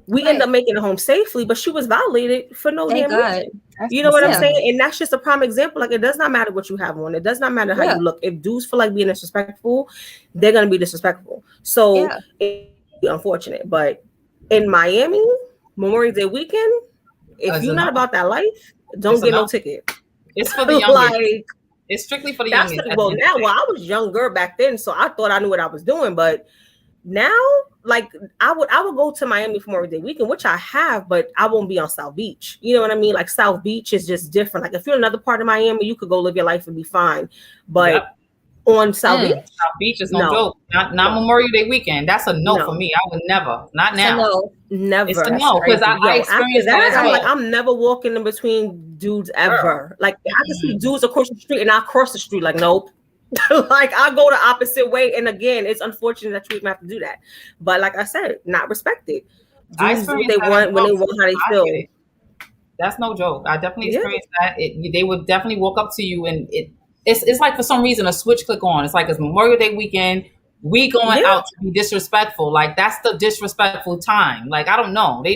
we end up making it home safely, but she was violated for no damn reason. You know what I'm saying? And that's just a prime example. Like, it does not matter what you have on. It does not matter how you look. If dudes feel like being disrespectful, they're going to be disrespectful. So it's unfortunate. But in Miami, Memorial Day weekend, if you're not about that life, don't get no ticket. It's for the young. Like, it's strictly for the young. Well, I was younger back then, so I thought I knew what I was doing. But now, like, I would go to Miami for Memorial Day weekend, which I have, but I won't be on South Beach. You know what I mean? Like, South Beach is just different. Like, if you're in another part of Miami, you could go live your life and be fine. But on South Beach is no joke. Not Memorial Day weekend. That's a no for me. I would never. Not now. No, never. It's a no because I experienced that. I'm like, I'm never walking in between dudes ever. Like, I can see dudes across the street and I cross the street. Like, nope. Like, I go the opposite way. And again, it's unfortunate that you even have to do that. But like I said, not respected. Dudes do what they want when they want how they feel. That's no joke. I definitely experienced that. They would definitely walk up to you and it's like for some reason a switch click on. It's like it's Memorial Day weekend. We going out to be disrespectful. Like, that's the disrespectful time. Like, I don't know. They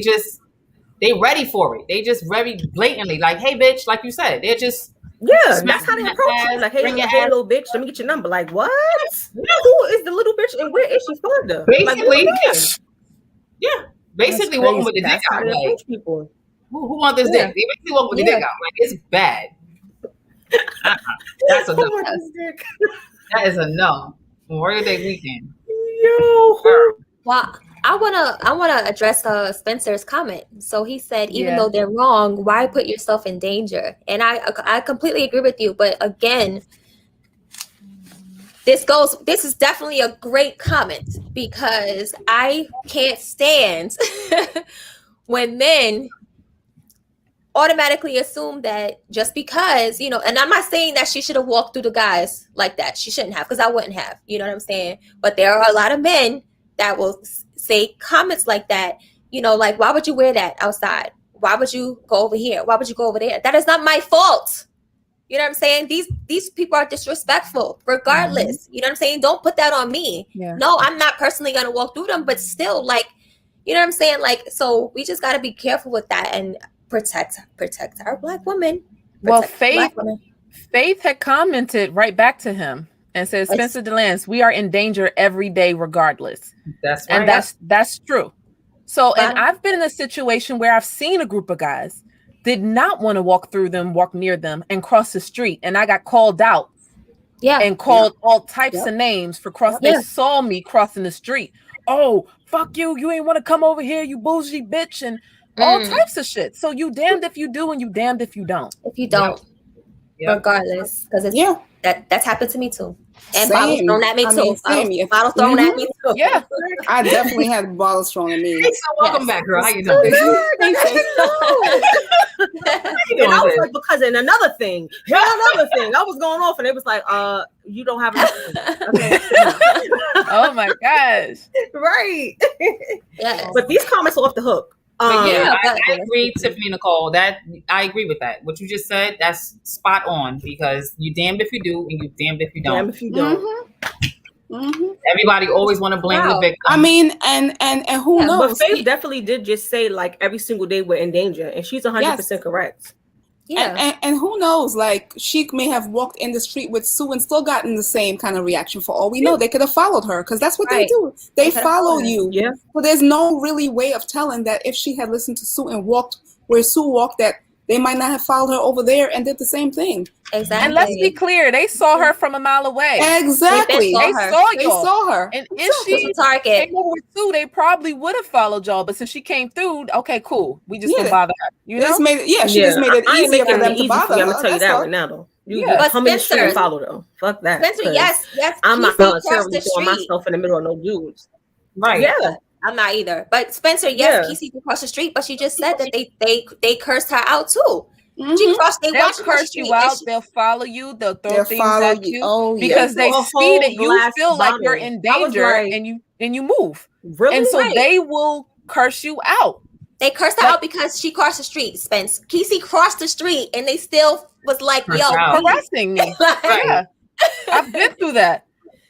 ready for it. They just very blatantly like, hey bitch, like you said. They're just that's how they approach you. Like, hey little bitch, let me get your number. Like, what? Who is the little bitch and where is she from? Basically, basically walking with the dick out. Like, who want this dick? They basically walk with the dick out. Like, it's bad. That's a no. That is a no. Memorial Day weekend. Well, I wanna address Spencer's comment. So he said, even though they're wrong, why put yourself in danger? And I completely agree with you. But again, this is definitely a great comment because I can't stand when men automatically assume that just because, you know, and I'm not saying that she should have walked through the guys like that. She shouldn't have, because I wouldn't have, you know what I'm saying? But there are a lot of men that will say comments like that, you know, like, why would you wear that outside? Why would you go over here? Why would you go over there? That is not my fault. You know what I'm saying? These people are disrespectful regardless. You know what I'm saying? Don't put that on me. No, I'm not personally going to walk through them, but still, like, You know what I'm saying? Like, so we just got to be careful with that and protect our Black women. Well, Faith had commented right back to him and said, Spencer DeLance, we are in danger every day regardless. That's right. And that's true. So, and I've been in a situation where I've seen a group of guys did not want to walk near them and cross the street. And I got called out and called all types of names for crossing. They saw me crossing the street. Oh, fuck you. You ain't want to come over here, you bougie bitch. And all types of shit. So you damned if you do and you damned if you don't. If you don't. Regardless. Because it's that's happened to me too. And bottles thrown at me too. Bottles thrown at me too. Yeah. I definitely had bottles thrown at me. So welcome back, girl. How you doing? And I was like, because in another thing, I was going off and it was like, you don't have anything. Okay. Oh my gosh. Right. Yes. But these comments are off the hook. I agree, Tiffany Nicole. That I agree with that. What you just said, that's spot on, because you damned if you do and you damned if you don't. Damned if you don't. Everybody always want to blame the victim. I mean, and who knows? But Faith definitely did just say like every single day we're in danger, and she's 100% correct. Yeah, and who knows? Like, she may have walked in the street with Sue and still gotten the same kind of reaction. For all we know, they could have followed her, because that's what they do. They follow you. Yeah. So there's no really way of telling that if she had listened to Sue and walked where Sue walked, that they might not have followed her over there and did the same thing. Exactly. And let's be clear, they saw her from a mile away. Exactly. They saw her. And if she came over with Sue, they probably would have followed y'all. But since she came through, okay, cool. We just don't bother her. You know? She just made it easier for them to bother her. I'm gonna tell you that right now, though. But come in the street and follow though. Fuck that. Spencer, yes. I'm not voluntarily throwing myself in the middle of no dudes. Right. Yeah. I'm not either. But Spencer, Kesey can cross the street, but she just said that they cursed her out too. She crossed. They'll curse you out. They'll follow you. They'll throw things at you because they see that you feel like you're in danger and you move. Really? And so they will curse you out. They cursed her out because she crossed the street. Spence, Kesey crossed the street, and they still was like, harassing me. Yeah, I've been through that.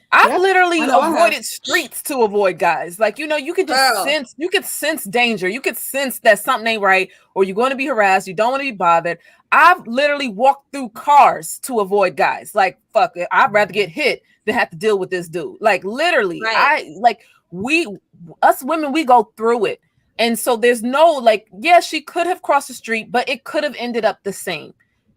I've literally avoided streets to avoid guys. Like, you can just sense danger. You could sense that something ain't right, or you're going to be harassed. You don't want to be bothered. I've literally walked through cars to avoid guys. Like, fuck it. I'd rather get hit than have to deal with this dude. Like, literally, us women, we go through it. And so there's no, she could have crossed the street, but it could have ended up the same.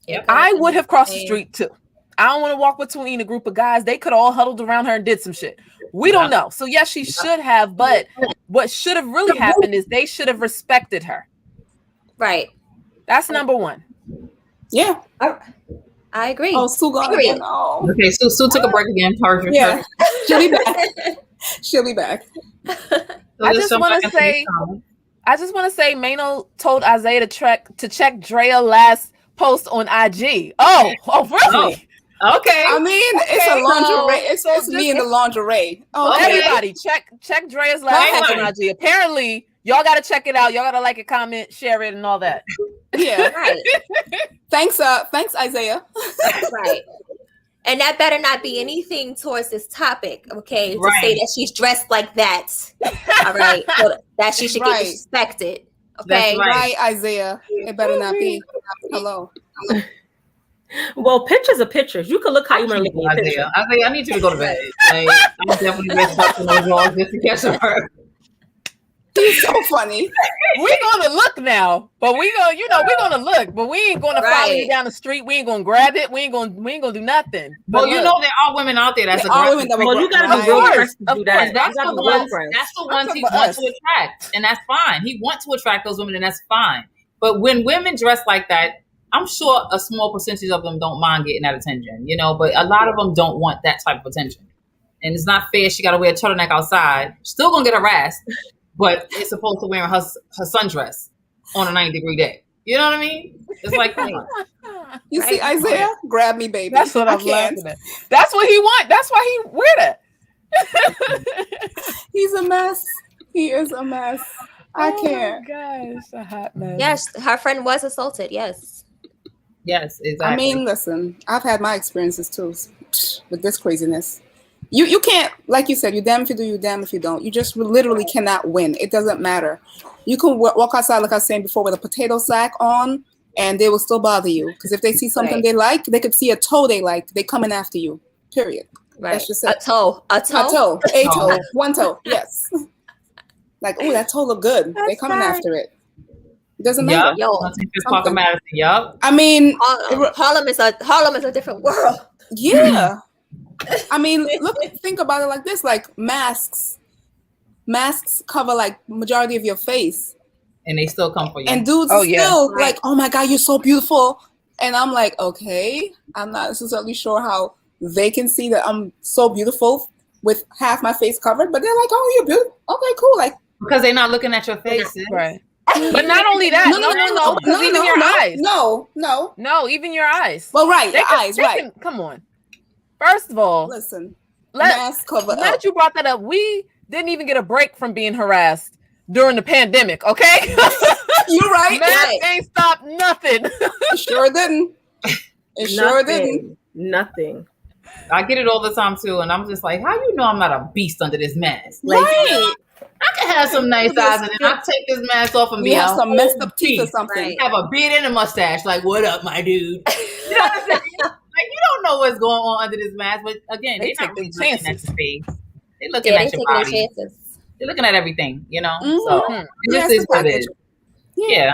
Yep. I would have crossed the street too. I don't want to walk between a group of guys. They could all huddled around her and did some shit. We don't know. So yes, she should have, but what should have really happened is they should have respected her. Right. That's number one. Yeah. I agree. Oh, Sue got again. Oh. Okay, Sue took a break again. Yeah. She'll be back. She'll be back. I just want to say Mano told Isaiah to check Drea last post on IG. Oh, really? Oh, okay. I mean, it's a lingerie. It's supposed to be in the lingerie. Okay. Everybody, check Drea's last post on IG. Apparently, y'all got to check it out. Y'all got to like it, comment, share it, and all that. Yeah. Right. Thanks, Isaiah. Right. And that better not be anything towards this topic, okay? To say that she's dressed like that. All right. So that she should get respected. Okay. That's right, Isaiah. It better not be. Hello. Well, pictures are pictures. You can look how you want to look. Isaiah, I need you to go to bed. I'm definitely respecting those laws just to catch her. He's so funny. We're gonna look now, but we're gonna look, but we ain't gonna follow you down the street. We ain't gonna grab it. We ain't gonna do nothing. But there are women out there that's aggressive. You gotta be real aggressive to do that. That's the ones he wants to attract, and that's fine. He wants to attract those women, and that's fine. But when women dress like that, I'm sure a small percentage of them don't mind getting that attention, but a lot of them don't want that type of attention. And it's not fair. She got to wear a turtleneck outside. Still gonna get harassed. But it's supposed to wear her sundress on a 90-degree day. You know what I mean? It's like, come on. You see, Isaiah? Grab me, baby. That's what I'm laughing at. That's what he wants. That's why he wear that. He's a mess. He is a mess. I can't. Oh my gosh, a hot mess. Yes, her friend was assaulted. Yes. Yes, exactly. I mean, listen, I've had my experiences too with this craziness. You can't, like you said, you damn if you do, you damn if you don't. You just literally cannot win. It doesn't matter. You can walk outside, like I was saying before, with a potato sack on, and they will still bother you. Because if they see something they like, they could see a toe they like, they coming after you. Period. Right. That's just it. A toe. A toe. One toe. Yes. Like, oh, that toe look good. They coming after it. It doesn't matter. Yup. I mean, Harlem is a different world. Yeah. I mean, think about it like this: like masks cover like majority of your face, and they still come for you. And dudes still like, oh my God, you're so beautiful. And I'm like, okay, I'm not necessarily sure how they can see that I'm so beautiful with half my face covered, but they're like, oh, you're beautiful. Okay, cool. Like, because they're not looking at your face, right? But not only that, no, even your eyes. No, even your eyes. Well, right, your eyes, right. Come on. First of all, listen, mask cover. Now that you brought that up, we didn't even get a break from being harassed during the pandemic, okay? You're right. Mask ain't stopped nothing. It sure didn't. It sure didn't. Nothing. I get it all the time too, and I'm just like, how you know I'm not a beast under this mask? Like, right. I can have some nice eyes, and then I take this mask off and be have some messed up teeth or something. Right. Have a beard and a mustache. Like, what up, my dude? You know what I'm saying? Like, you don't know what's going on under this mask, but again, they're not really looking at your face. They're looking at your body. They're looking at everything, you know. Mm-hmm. So this is what it is. Yeah.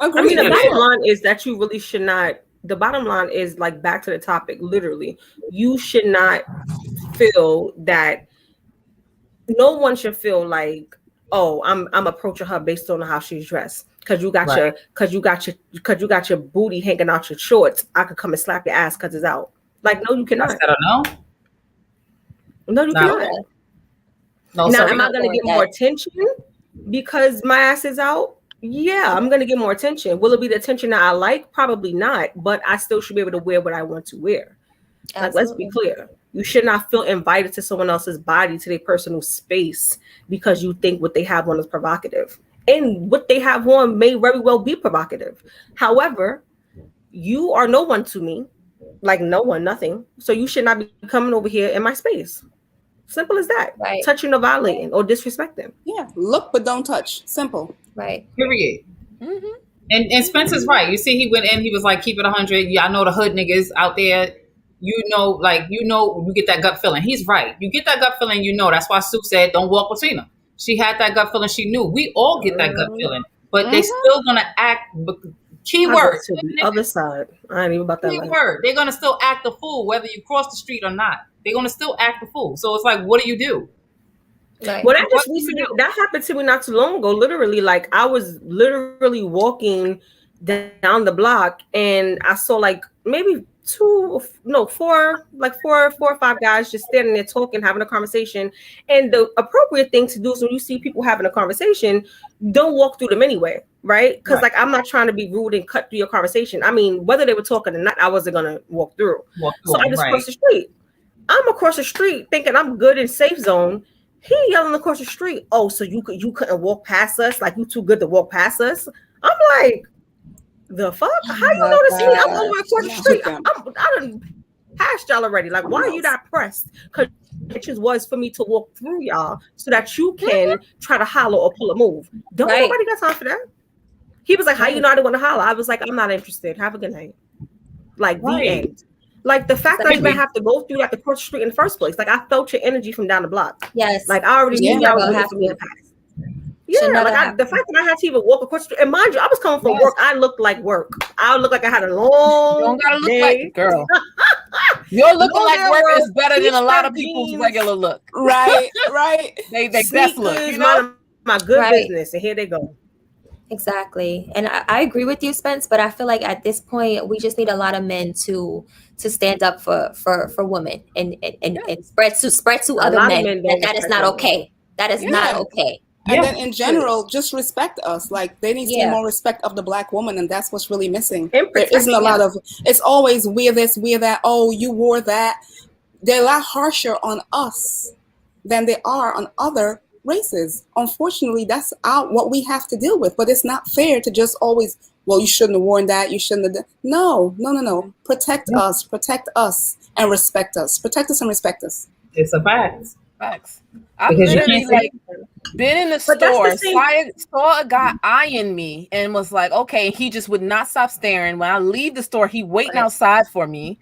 I mean, the bottom line is that you really should not. The bottom line is, like, back to the topic. Literally, you should not feel that. No one should feel like, oh, I'm approaching her based on how she's dressed. Cause you got your booty hanging out your shorts. I could come and slap your ass because it's out. Like, no, you cannot. I don't know. No, you cannot. No, now, am I going to get more attention because my ass is out? Yeah, I'm going to get more attention. Will it be the attention that I like? Probably not. But I still should be able to wear what I want to wear. Like, let's be clear. You should not feel invited to someone else's body, to their personal space, because you think what they have on is provocative. And what they have on may very well be provocative. However, you are no one to me. Like, no one, nothing. So you should not be coming over here in my space. Simple as that. Right. Touching or violating or disrespecting. Yeah. Look, but don't touch. Simple. Right. Period. Mm-hmm. And Spencer's right. You see, he went in, he was like, keep it 100. Yeah, I know the hood niggas out there. You know, you get that gut feeling. He's right. You get that gut feeling, you know. That's why Sue said, don't walk between them. She had that gut feeling. She knew. We all get that gut feeling. But they still going to act. Keyword. To the other side. I ain't even about that. Keyword. They're going to still act the fool, whether you cross the street or not. They're going to still act the fool. So it's like, what do you do? Right. Well, that happened to me not too long ago. Literally, like, I was literally walking down the block and I saw like maybe four or five guys just standing there talking, having a conversation. And the appropriate thing to do is when you see people having a conversation, don't walk through them anyway, right? Because like, I'm not trying to be rude and cut through your conversation. I mean, whether they were talking or not, I wasn't gonna walk through. So I just crossed the street. I'm across the street thinking I'm good in safe zone. He yelling across the street, oh, so you couldn't walk past us? Like, you too good to walk past us? I'm like, the fuck? How you notice me? I'm over across the street. I done passed y'all already. Like, why are you not pressed? Because it just was for me to walk through y'all so that you can try to holler or pull a move. Don't nobody got time for that. He was like, how you know I didn't want to holler? I was like, I'm not interested. Have a good night. Like, the end. Like, the fact that I didn't have to go through that to cross the street in the first place. Like, I felt your energy from down the block. Yes. Like, I already knew y'all was going to me in the past. Yeah, like the fact that I had to even walk across the street, and mind you, I was coming from work. I looked like work. I looked like I had a long. You don't gotta look like girl. Your looking like work is better than a lot of people's regular look. Right. They best look. You know, my good business, and here they go. Exactly, and I agree with you, Spence. But I feel like at this point, we just need a lot of men to stand up for women and spread to other men that is not okay. That is not okay. And then in general, just respect us. Like, there needs to be more respect of the Black woman, and that's what's really missing. There isn't a lot of, it's always wear this, wear that. Oh, you wore that. They're a lot harsher on us than they are on other races. Unfortunately, that's what we have to deal with. But it's not fair to just always, well, you shouldn't have worn that. You shouldn't have. No. Protect us, and respect us. Protect us and respect us. It's a fact. Facts. I've Because you literally can't been in the store, saw a guy eyeing me, and was like, okay, he just would not stop staring. When I leave the store, he waiting outside for me.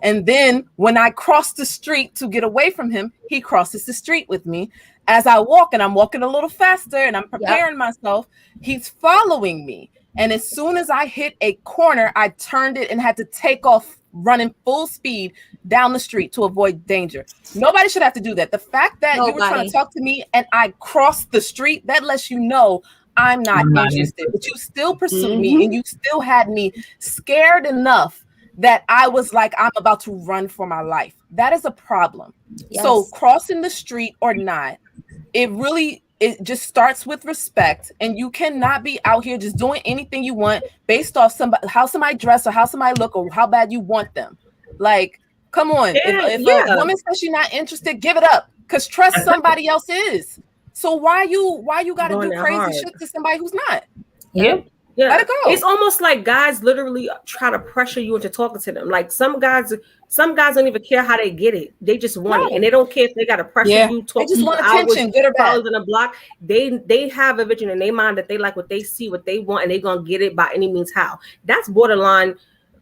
And then when I cross the street to get away from him, he crosses the street with me. As I walk, and I'm walking a little faster, and I'm preparing myself, he's following me. And as soon as I hit a corner, I turned it and had to take off running full speed down the street to avoid danger. Nobody should have to do that. The fact that you were trying to talk to me and I crossed the street, that lets you know I'm not interested. But you still pursued me, and you still had me scared enough that I was like, I'm about to run for my life. That is a problem. Yes. So crossing the street or not, it just starts with respect, and you cannot be out here just doing anything you want based off how somebody dress or how somebody look or how bad you want them. Like, come on. If a woman says she's not interested, give it up, because trust somebody else is. So why you gotta do crazy shit to somebody who's not? Yep. Yeah, let it go. It's almost like guys literally try to pressure you into talking to them. Like some guys don't even care how they get it. They just want it, and they don't care if they got to pressure you. They just want attention, good or bad. In a block, they have a vision in their mind that they like what they see, what they want, and they're gonna get it by any means. How? That's borderline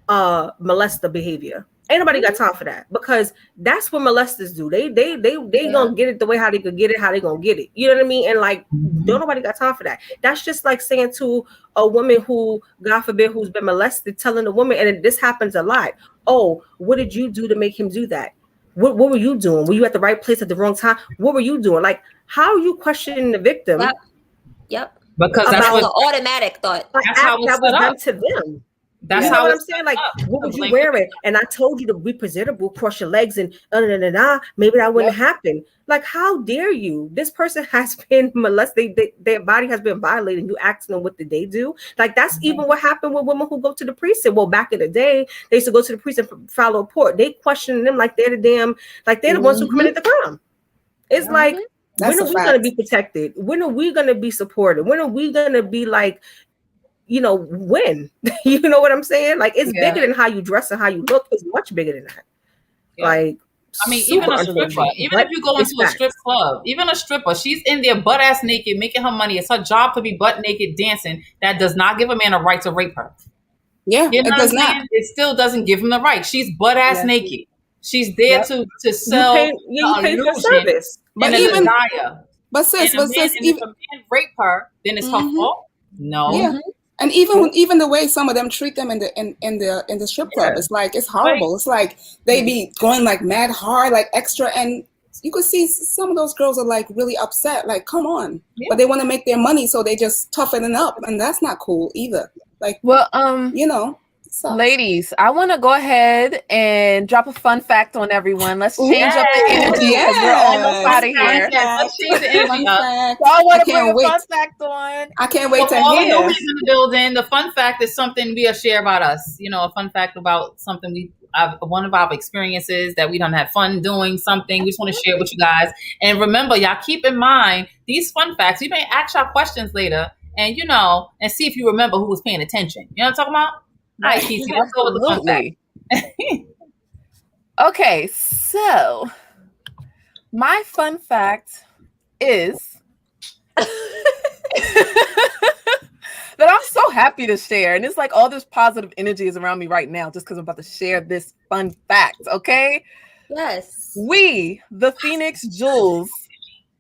molester behavior. Ain't nobody got time for that, because that's what molesters do. They gonna get it the way how they could get it, how they gonna get it. You know what I mean? And like, don't nobody got time for that. That's just like saying to a woman who, God forbid, who's been molested, telling the woman, and this happens a lot. Oh, what did you do to make him do that? What were you doing? Were you at the right place at the wrong time? What were you doing? Like, how are you questioning the victim? Yep. Because that's what the automatic thought. That's how it was done to them. That's you know how what I'm saying. Like, what would you wear it? And I told you to be presentable, cross your legs, and maybe that wouldn't happen. Like, how dare you? This person has been molested. Their body has been violated. You asking them what did they do? Like, that's even what happened with women who go to the precinct. Well, back in the day, they used to go to the precinct and file a report. They questioning them like they're the ones who committed the crime. It's like, when are we going to be protected? When are we going to be supported? When are we going to be like, when? You know what I'm saying? Like, it's bigger than how you dress and how you look. It's much bigger than that. Like, I mean, even a stripper, even if you go into a strip club, even a stripper, she's in there butt ass naked, making her money. It's her job to be butt naked dancing. That does not give a man a right to rape her. Yeah, it does not. It still doesn't give him the right. She's butt ass naked. She's there to sell you pay for service. But even desire. But sis, if a man rape her, then it's her fault. No. Yeah. And even the way some of them treat them in the strip club, it's like, it's horrible. It's like they be going like mad hard, like extra, and you could see some of those girls are like really upset, like, come on. But they want to make their money, so they just toughen it up, and that's not cool either. Like, well, ladies, I want to go ahead and drop a fun fact on everyone. Let's change up the energy because we're almost out of here. Let's change the energy up. So I want to bring a fun fact on. I can't wait to hear. All the newbies in the building. The fun fact is something we'll share about us. A fun fact about something one of our experiences that we done had fun doing something. We just want to share with you guys. And remember, y'all, keep in mind these fun facts. You may ask y'all questions later, and and see if you remember who was paying attention. You know what I'm talking about? All right, Keith, let's go with the fun fact. Okay, so my fun fact is that I'm so happy to share. And it's like all this positive energy is around me right now just because I'm about to share this fun fact, okay? Yes. We, the Phoenix Jewels,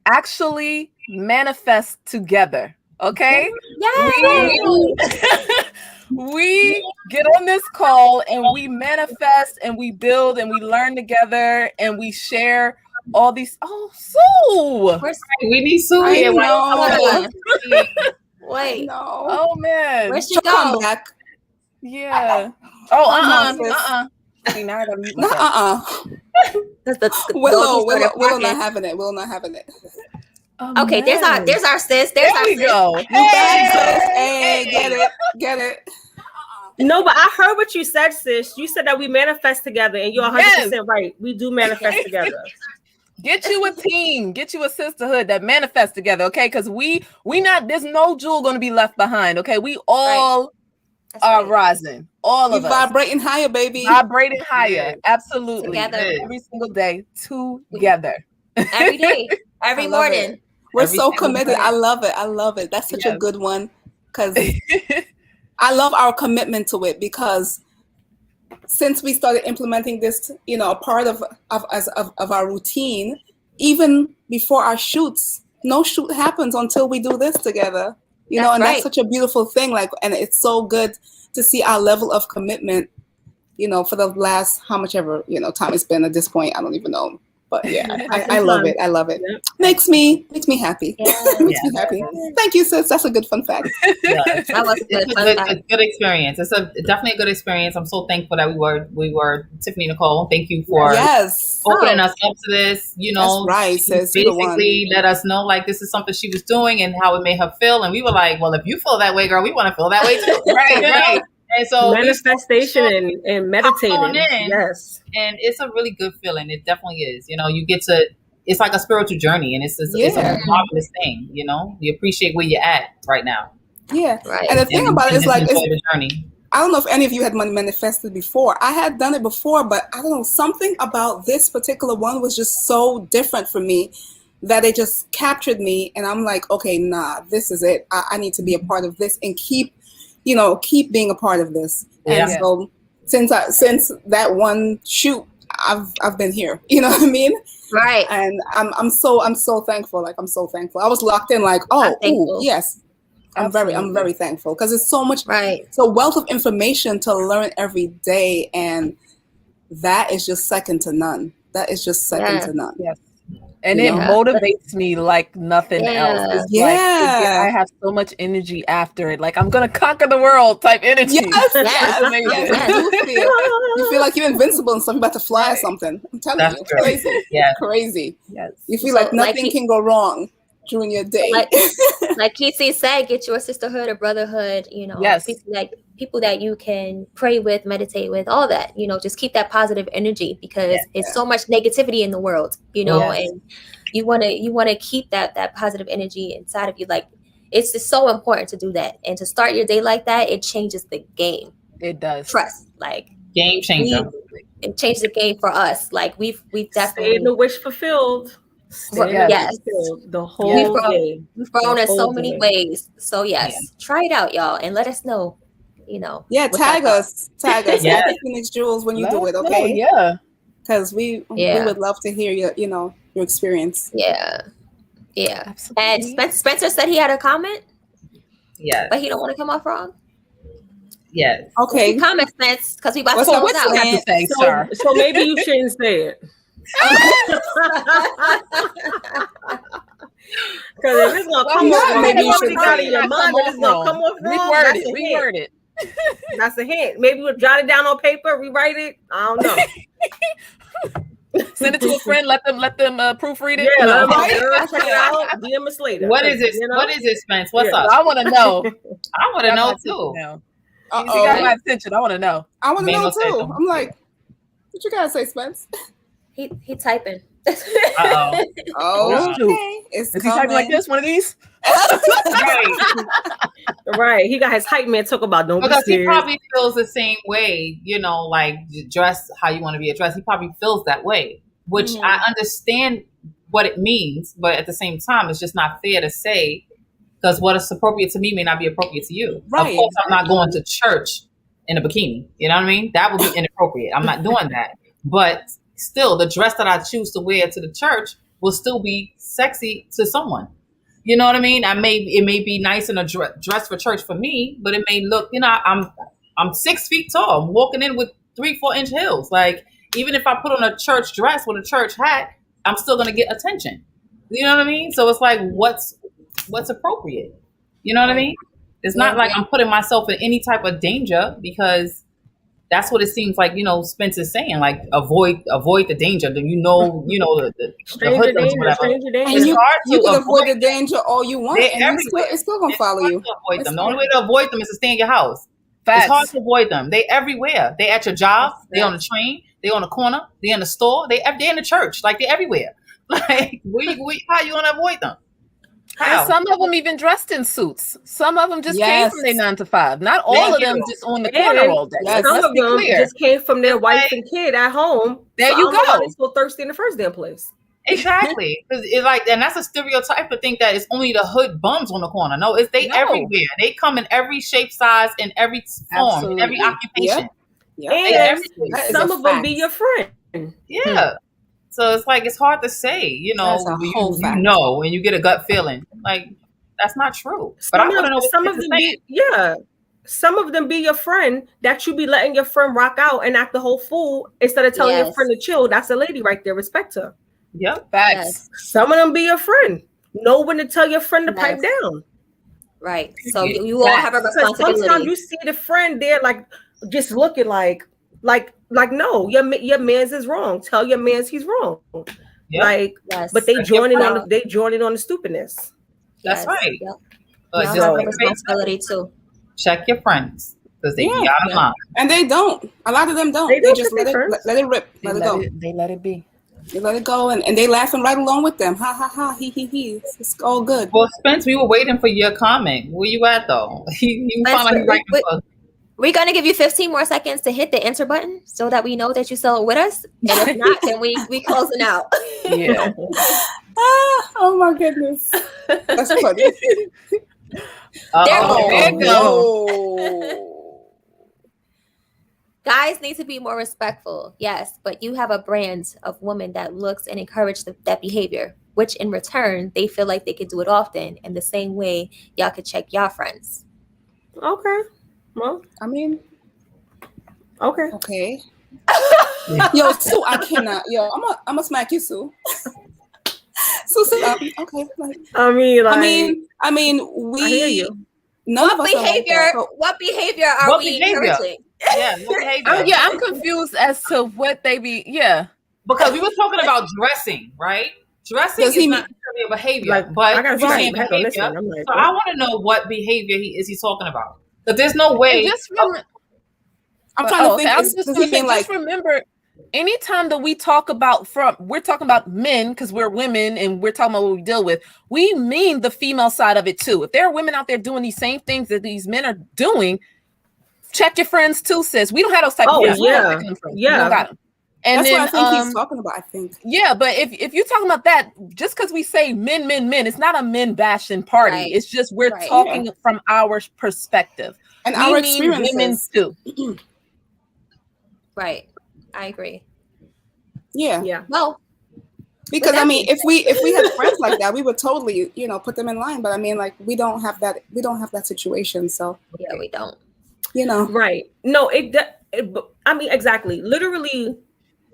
actually manifest together, okay? Yes. We get on this call and we manifest and we build and we learn together and we share all these. Oh, Sue! We need Sue here. Wait. No. Oh man. Where'd she go? Come back. Yeah. Oh, See, now I gotta mute myself. Willow not having it. Will not having it. Oh, okay, man. there's our sis. There's our we sis. go. Hey, get it. No, but I heard what you said, sis. You said that we manifest together, and you're 100% right. We do manifest together. Get you a team, get you a sisterhood that manifests together, okay? Because we not, there's no jewel going to be left behind, okay? We all are rising. All of us. Vibrating higher, baby. Vibrating higher. Absolutely. Together. Every single day. Together. Every day. Every morning. We're so committed. I love it. I love it. That's such a good one. Because I love our commitment to it, because since we started implementing this, you know, a part of our routine, even before our shoots, no shoot happens until we do this together. You know, and that's such a beautiful thing. Like, and it's so good to see our level of commitment, you know, for the last how much ever, you know, time it's been at this point. I don't even know. But yeah, I love it. I love it. Yep. Makes me happy. Makes me happy. Thank you, sis. That's a good fun fact. Yeah. That was a good experience. It's definitely a good experience. I'm so thankful that we were Tiffany Nicole. Thank you for opening us up to this. You know, that's right, sis. Basically let us know like this is something she was doing and how it made her feel. And we were like, well, if you feel that way, girl, we want to feel that way too. Right. And so manifestation and meditating. Yes. And it's a really good feeling. It definitely is. You know, you get to, it's like a spiritual journey, and it's a marvelous thing. You know, you appreciate where you're at right now. Yeah. Right. And the thing about it is like, the journey. I don't know if any of you had manifested before. I had done it before, but I don't know, something about this particular one was just so different for me that it just captured me. And I'm like, okay, nah, this is it. I need to be a part of this and keep being a part of this. And so since that one shoot, I've been here. You know what I mean? Right. And I'm so thankful. Like, I'm so thankful. I was locked in like, yes. I'm very thankful, because it's so much, so wealth of information to learn every day, and that is just second to none. That is just second to none. Yes. And it motivates me like nothing else. It's like, I have so much energy after it. Like, I'm going to conquer the world type energy. Yes. You feel like you're invincible and something about to fly or something. I'm telling you. Crazy. Yeah. Crazy. Yes. You feel like nothing can go wrong during your day. Like Kisi said, get your sisterhood or brotherhood, you know, people that you can pray with, meditate with, all that, you know, just keep that positive energy, because it's so much negativity in the world, you know, and you want to keep that positive energy inside of you. Like, it's just so important to do that, and to start your day like that. It changes the game. It does. Trust, like, game changer. It changed the game for us. Like, we've definitely the wish fulfilled. The whole day. We've grown in so many ways. So try it out, y'all, and let us know. You know. Yeah, tag us. Yeah. Phoenix Jewels when you do it, okay? Yeah. Because we would love to hear your experience. Yeah. Yeah. Absolutely. And Spencer said he had a comment. Yeah. But he don't want to come off wrong. Yes. Okay. Comment, Spence, because we about to close out. So maybe you shouldn't say it. Because if it's gonna come off wrong, maybe you should got in your mind that it's gonna come off wrong. Reword it. That's a hint. Maybe we'll jot it down on paper, rewrite it. I don't know. Send it to a friend. Let them proofread it. Yeah, check it out. DM us later. What is it? You know? What is it, Spence? What's up? I want to know. I want to know too. You got my attention. I want to know. I want to know too. I'm like, what you gotta say, Spence? He typing. Oh, okay. Is he typing like this? One of these? Right. He got his hype man talk about don't because be serious. He probably feels the same way, you know, like dress how you want to be addressed. He probably feels that way, which I understand what it means, but at the same time, it's just not fair to say, because what is appropriate to me may not be appropriate to you. Right. Of course, I'm not going to church in a bikini. You know what I mean? That would be inappropriate. I'm not doing that. But still, the dress that I choose to wear to the church will still be sexy to someone. You know what I mean? It may be nice in a dress for church for me, but it may look, you know, I'm 6 feet tall. I'm walking in with 3-4 inch heels. Like, even if I put on a church dress with a church hat, I'm still going to get attention. You know what I mean? So it's like, what's appropriate? You know what I mean? It's not like I'm putting myself in any type of danger, because that's what it seems like, you know, Spence is saying, like, avoid the danger. Then you know the stranger danger, stranger danger. And you can avoid the danger all you want, and it's still gonna follow you. Avoid them. The only way to avoid them is to stay in your house. Facts. It's hard to avoid them. They everywhere. They at your job. They on the train. They on the corner. They in the store. They in the church. Like, they're everywhere. Like, how you gonna avoid them? And some of them even dressed in suits. Some of them just came from their 9 to 5. Not all of them just on the corner all day. Some of them just came from their wife and kid at home. There you go. They're so thirsty in the first damn place. Exactly. Because it's like, and that's a stereotype to think that it's only the hood bums on the corner. No, it's everywhere. They come in every shape, size, in every form, in every occupation. Yeah. And some of them be your friend. Yeah. So it's like, it's hard to say, you know, you know, and you get a gut feeling. Like, that's not true. But I want to know what some of them some of them be your friend that you be letting your friend rock out and act the whole fool instead of telling your friend to chill. That's a lady right there. Respect her. Yep. Facts. Yes. Some of them be your friend. Know when to tell your friend to pipe down. Right. So you all have a responsibility. Sometimes you see the friend there, like just looking like no, your man's is wrong. Tell your man's he's wrong. Yep. But they joining on the stupidness. That's right. Yep. But you have a responsibility too. Check your friends because they be out of line. And they don't. A lot of them don't. They just let it rip. Let it go. They let it be. They let it go, and they laughing right along with them. Ha ha ha, he. It's all good. Well, Spence, we were waiting for your comment. Where you at though? We're gonna give you 15 more seconds to hit the enter button so that we know that you're still with us. And if not, then we closing out. Yeah. Oh my goodness, that's funny. There you go. Guys need to be more respectful, yes, but you have a brand of woman that looks and encourages that behavior, which in return, they feel like they could do it often. In the same way, y'all could check y'all friends. Okay. Well, I mean, okay. Yo, Sue, I cannot. Yo, I'm gonna smack you, Sue. Sue, okay. I mean, we. I hear you. What behavior are we encouraging? Yeah, I'm confused as to what they be. Yeah, because we were talking about dressing, right? Dressing is not necessarily a behavior, but I behavior. So I want to know what behavior he's talking about. But there's no way. I'm trying to think. Remember, anytime that we talk about we're talking about men because we're women and we're talking about what we deal with. We mean the female side of it too. If there are women out there doing these same things that these men are doing, check your friends too, sis. We don't have those type of friends. Yeah. We don't got them. And that's what I think he's talking about, I think. Yeah, but if you're talking about that, just because we say men, it's not a men bashing party. Right. It's just we're talking from our perspective. And our experiences. Women too. Right. I agree. Yeah. Well, because I mean, if we had friends like that, we would totally, put them in line. But I mean, like, we don't have that situation. So yeah, we don't. Right. No, I mean, exactly. Literally,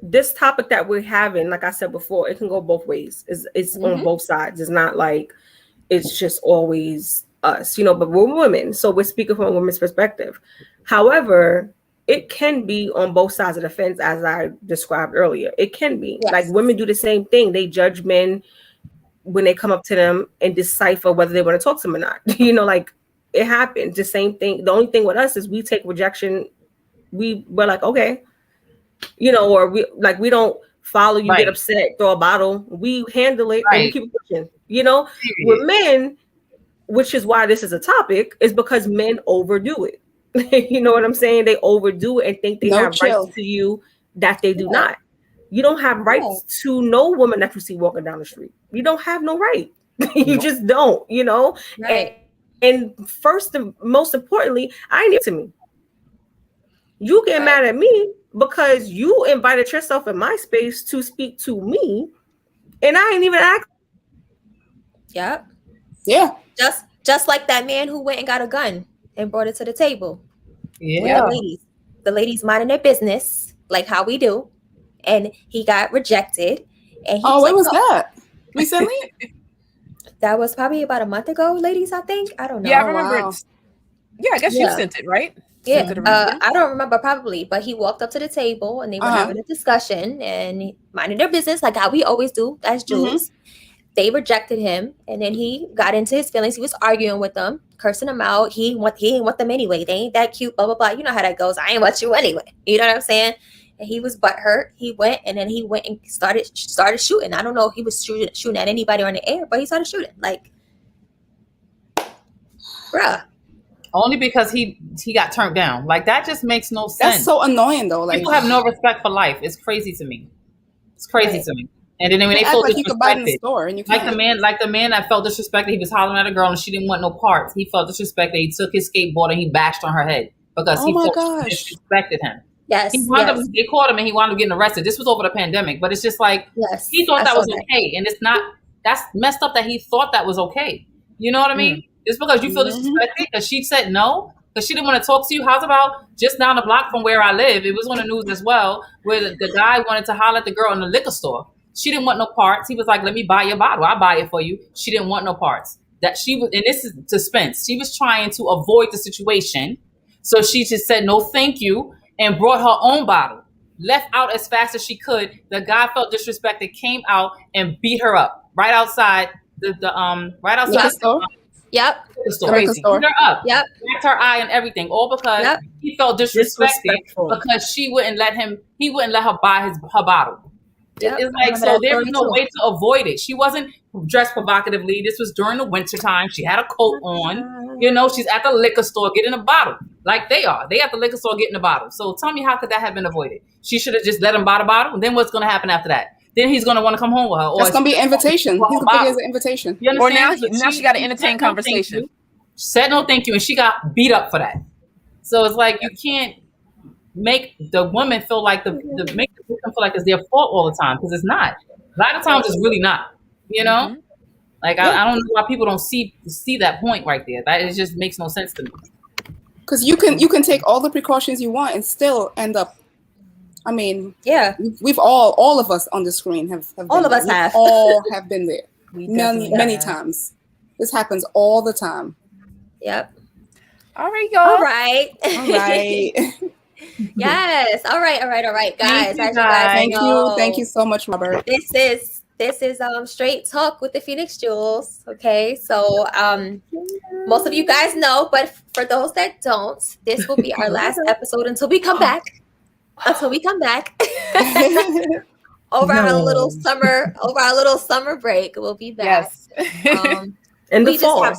this topic that we're having, like I said before, it can go both ways. It's on both sides. It's not like it's just always us, but we're women. So we're speaking from a woman's perspective. However, it can be on both sides of the fence, as I described earlier. It can be. Yes. Like women do the same thing. They judge men when they come up to them and decipher whether they want to talk to them or not. Like it happens. The same thing. The only thing with us is we take rejection. We're like, okay, or we don't follow you, get upset, throw a bottle. We handle it and we keep pushing. With men, which is why this is a topic, is because men overdo it. You know what I'm saying? They overdo it and think they have rights to you that they do not. You don't have rights to no woman that you see walking down the street. You don't have no right. You just don't, Right. And first and most importantly, I ain't it to me. You get mad at me because you invited yourself in my space to speak to me, and I ain't even asked. Yep. Yeah. Just like that man who went and got a gun and brought it to the table. Yeah. The ladies minding their business, like how we do, and he got rejected. And when was that? Recently? That was probably about a month ago, ladies. I think. I don't know. Yeah, I remember. Wow. Yeah, I guess you sent it, right? Yeah, I don't remember probably, but he walked up to the table and they were having a discussion and minding their business like how we always do as Jews. They rejected him, and then he got into his feelings. He was arguing with them, cursing them out. He ain't want them anyway. They ain't that cute, blah, blah, blah. You know how that goes. I ain't want you anyway. You know what I'm saying? And he was butthurt. He went and started shooting. I don't know if he was shooting at anybody on the air, but he started shooting. Like, bruh. Only because he got turned down. Like, that just makes no sense. That's so annoying, though. Like, people have no respect for life. It's crazy to me. It's crazy to me. And then when they feel like you could buy it in the disrespected, store and you like the man that felt disrespected, he was hollering at a girl and she didn't want no parts. He felt disrespected. He took his skateboard and he bashed on her head because he felt she disrespected him. Yes, he wound up, they caught him and he wound up getting arrested. This was over the pandemic, but it's just like, he thought that was okay. And it's not, that's messed up that he thought that was okay. You know what I mean? Just because you feel disrespected because she said no, because she didn't want to talk to you. How's about just down the block from where I live? It was on the news as well, where the guy wanted to holler at the girl in the liquor store. She didn't want no parts. He was like, let me buy your bottle. I'll buy it for you. She didn't want no parts. That she was, and this is to Spence, she was trying to avoid the situation. So she just said, no, thank you, and brought her own bottle. Left out as fast as she could. The guy felt disrespected, came out and beat her up right outside right outside the store. Yep. Crazy. Beat her up. Yep. Cracked her eye and everything, all because he felt disrespected because he wouldn't let her buy her bottle. Yep. It's like, so there was no way to avoid it. She wasn't dressed provocatively. This was during the winter time. She had a coat on. You know, she's at the liquor store getting a bottle. Like they are. They at the liquor store getting a bottle. So tell me, how could that have been avoided? She should have just let him buy the bottle. Then what's going to happen after that? Then he's going to want to come home with her. Or that's going to be an invitation. He's going to take it as an invitation. Or now she got to entertain conversation. Said no thank you, and she got beat up for that. So it's like, you can't make the woman feel like make the victim feel like it's their fault all the time, because it's not. A lot of times it's really not. You know, like I don't know why people don't see that point right there. That it just makes no sense to me. Because you can take all the precautions you want and still end up. I mean, we've all of us on the screen have all of us have all have been there many times. This happens all the time. Yep. All right, y'all. All right. Yes. All right, guys. Thank you so much, Robert. This is Straight Talk with the Phoenix Jewels. Okay, so most of you guys know, but for those that don't, this will be our last episode until we come back. Over our little summer break, we'll be back. Yes. In the fall.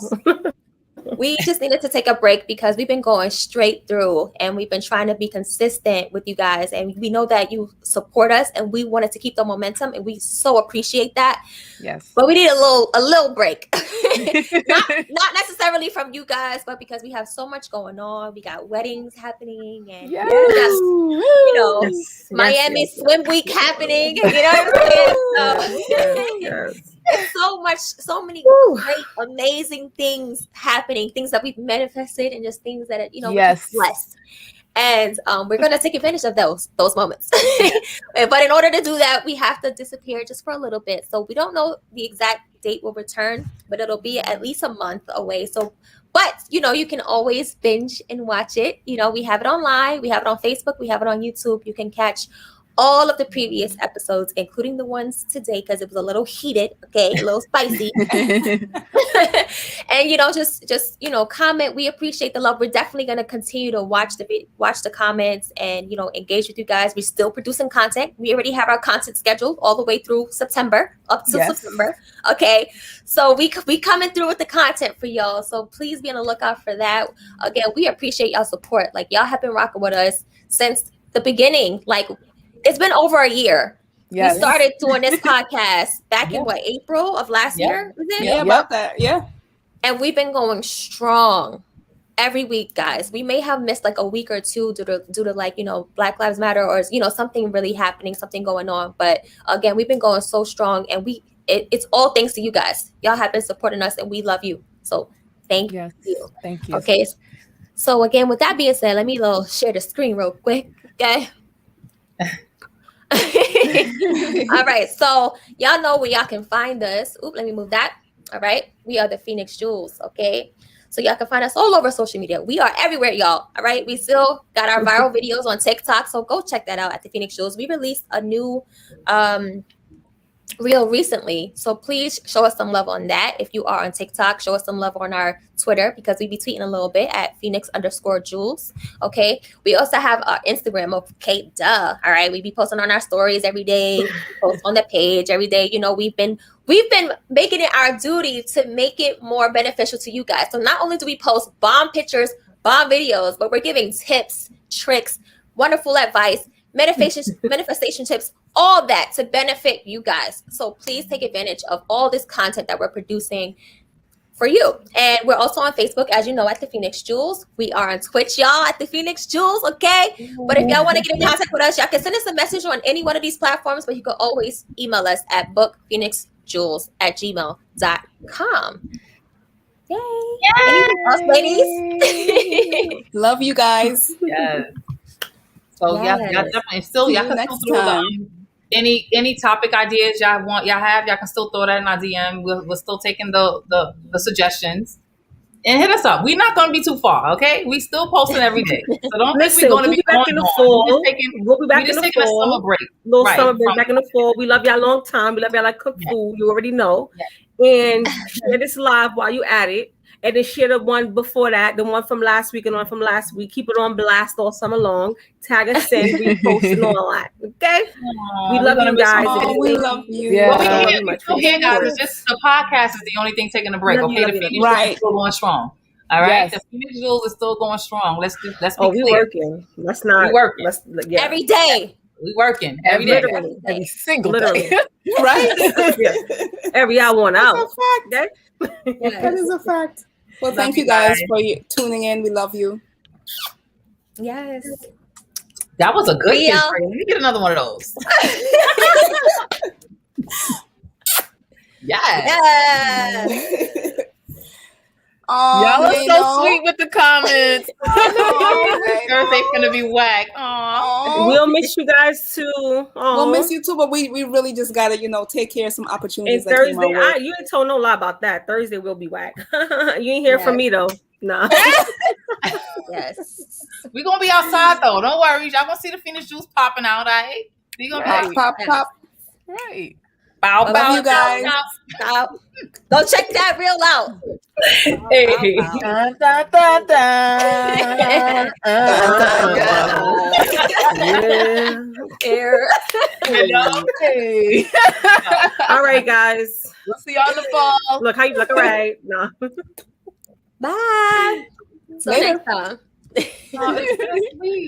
We just needed to take a break because we've been going straight through and we've been trying to be consistent with you guys. And we know that you support us and we wanted to keep the momentum and we so appreciate that. Yes. But we need a little break. not necessarily from you guys, but because we have so much going on. We got weddings happening and Miami Swim Week happening. You know what I'm saying? So many great, amazing things happening, things that we've manifested and just things that, we're blessed. And we're going to take advantage of those moments. But in order to do that, we have to disappear just for a little bit. So we don't know the exact date we'll return, but it'll be at least a month away. So, but, you can always binge and watch it. We have it online. We have it on Facebook. We have it on YouTube. You can catch all of the previous episodes, including the ones today, because it was a little heated, a little spicy. And just comment. We appreciate the love. We're definitely going to continue to watch the comments and engage with you guys. We're still producing content. We already have our content scheduled all the way through September, up to September. Okay, so we coming through with the content for y'all. So please be on the lookout for that. Again, we appreciate y'all support. Like, y'all have been rocking with us since the beginning. Like, it's been over a year. Yes. We started doing this podcast back in April of last year? Was it? Yeah, about that. Yeah. And we've been going strong every week, guys. We may have missed like a week or two due to like, Black Lives Matter or, something really happening, something going on. But again, we've been going so strong and it's all thanks to you guys. Y'all have been supporting us and we love you. So thank you. Thank you. Okay. So again, with that being said, let me share the screen real quick. Okay. All right, so y'all know where y'all can find us. Let me move that. All right, we are the Phoenix Jewels. Okay, so y'all can find us all over social media. We are everywhere, y'all. All right, we still got our viral videos on TikTok, so go check that out at the Phoenix Jewels. We released a new real recently. So please show us some love on that. If you are on TikTok, show us some love on our Twitter, because we be tweeting a little bit at Phoenix_Jules. Okay. We also have our Instagram. Okay, duh. All right. We be posting on our stories every day, post on the page every day. You know, we've been making it our duty to make it more beneficial to you guys. So not only do we post bomb pictures, bomb videos, but we're giving tips, tricks, wonderful advice, manifestation tips, all that to benefit you guys. So please take advantage of all this content that we're producing for you. And we're also on Facebook, as you know, at the Phoenix Jules. We are on Twitch, y'all, at the Phoenix Jules, okay? But if y'all want to get in contact with us, y'all can send us a message on any one of these platforms, but you can always email us at bookphoenixjules@gmail.com. Yay! Anything else, ladies? Love you guys. Yes. So y'all definitely still, y'all can still throw any topic ideas y'all have, y'all can still throw that in our DM. We're still taking the suggestions. And hit us up. We're not going to be too far, okay? We still posting every day. So don't think we're going to be back in the fall. We'll be back in the fall. A summer break. Summer break back in the fall. We love y'all a long time. We love y'all like cook food. You already know. And share this live while you at it. And then share the one before that, the one from last week and one from last week. Keep it on blast all summer long. Tag us in, repost and all that. Okay? We love you guys. We love you. Yeah. Well, we guys. It's just the podcast is the only thing taking a break. Okay, the Phoenix Jules is still going strong. All right, the Phoenix Jules is still going strong. Let's be clear. We working. Let's not. We working. Every day. We working every day. Every single day. Right? Every hour, 1 hour. That's a fact. Okay? That is a fact. Well, thank you guys for tuning in. We love you. Yes. That was a good one. Let me get another one of those. Yes. Y'all are so sweet with the comments. Thursday gonna be whack. We'll miss you guys too. We'll miss you too, but we really just gotta take care of some opportunities. And Thursday, you ain't told no lie about that. Thursday will be whack. You ain't hear from me though. Nah. Yes. We gonna be outside though. Don't worry. Y'all gonna see the Phoenix Jules popping out. Right? We gonna pop. Right. Bow, bow, you guys. Bow. Go check that reel out. Hey. All right, guys. We'll see y'all in the fall. Look how you look. All right. No. Bye. Till next time. Oh, it's sweet.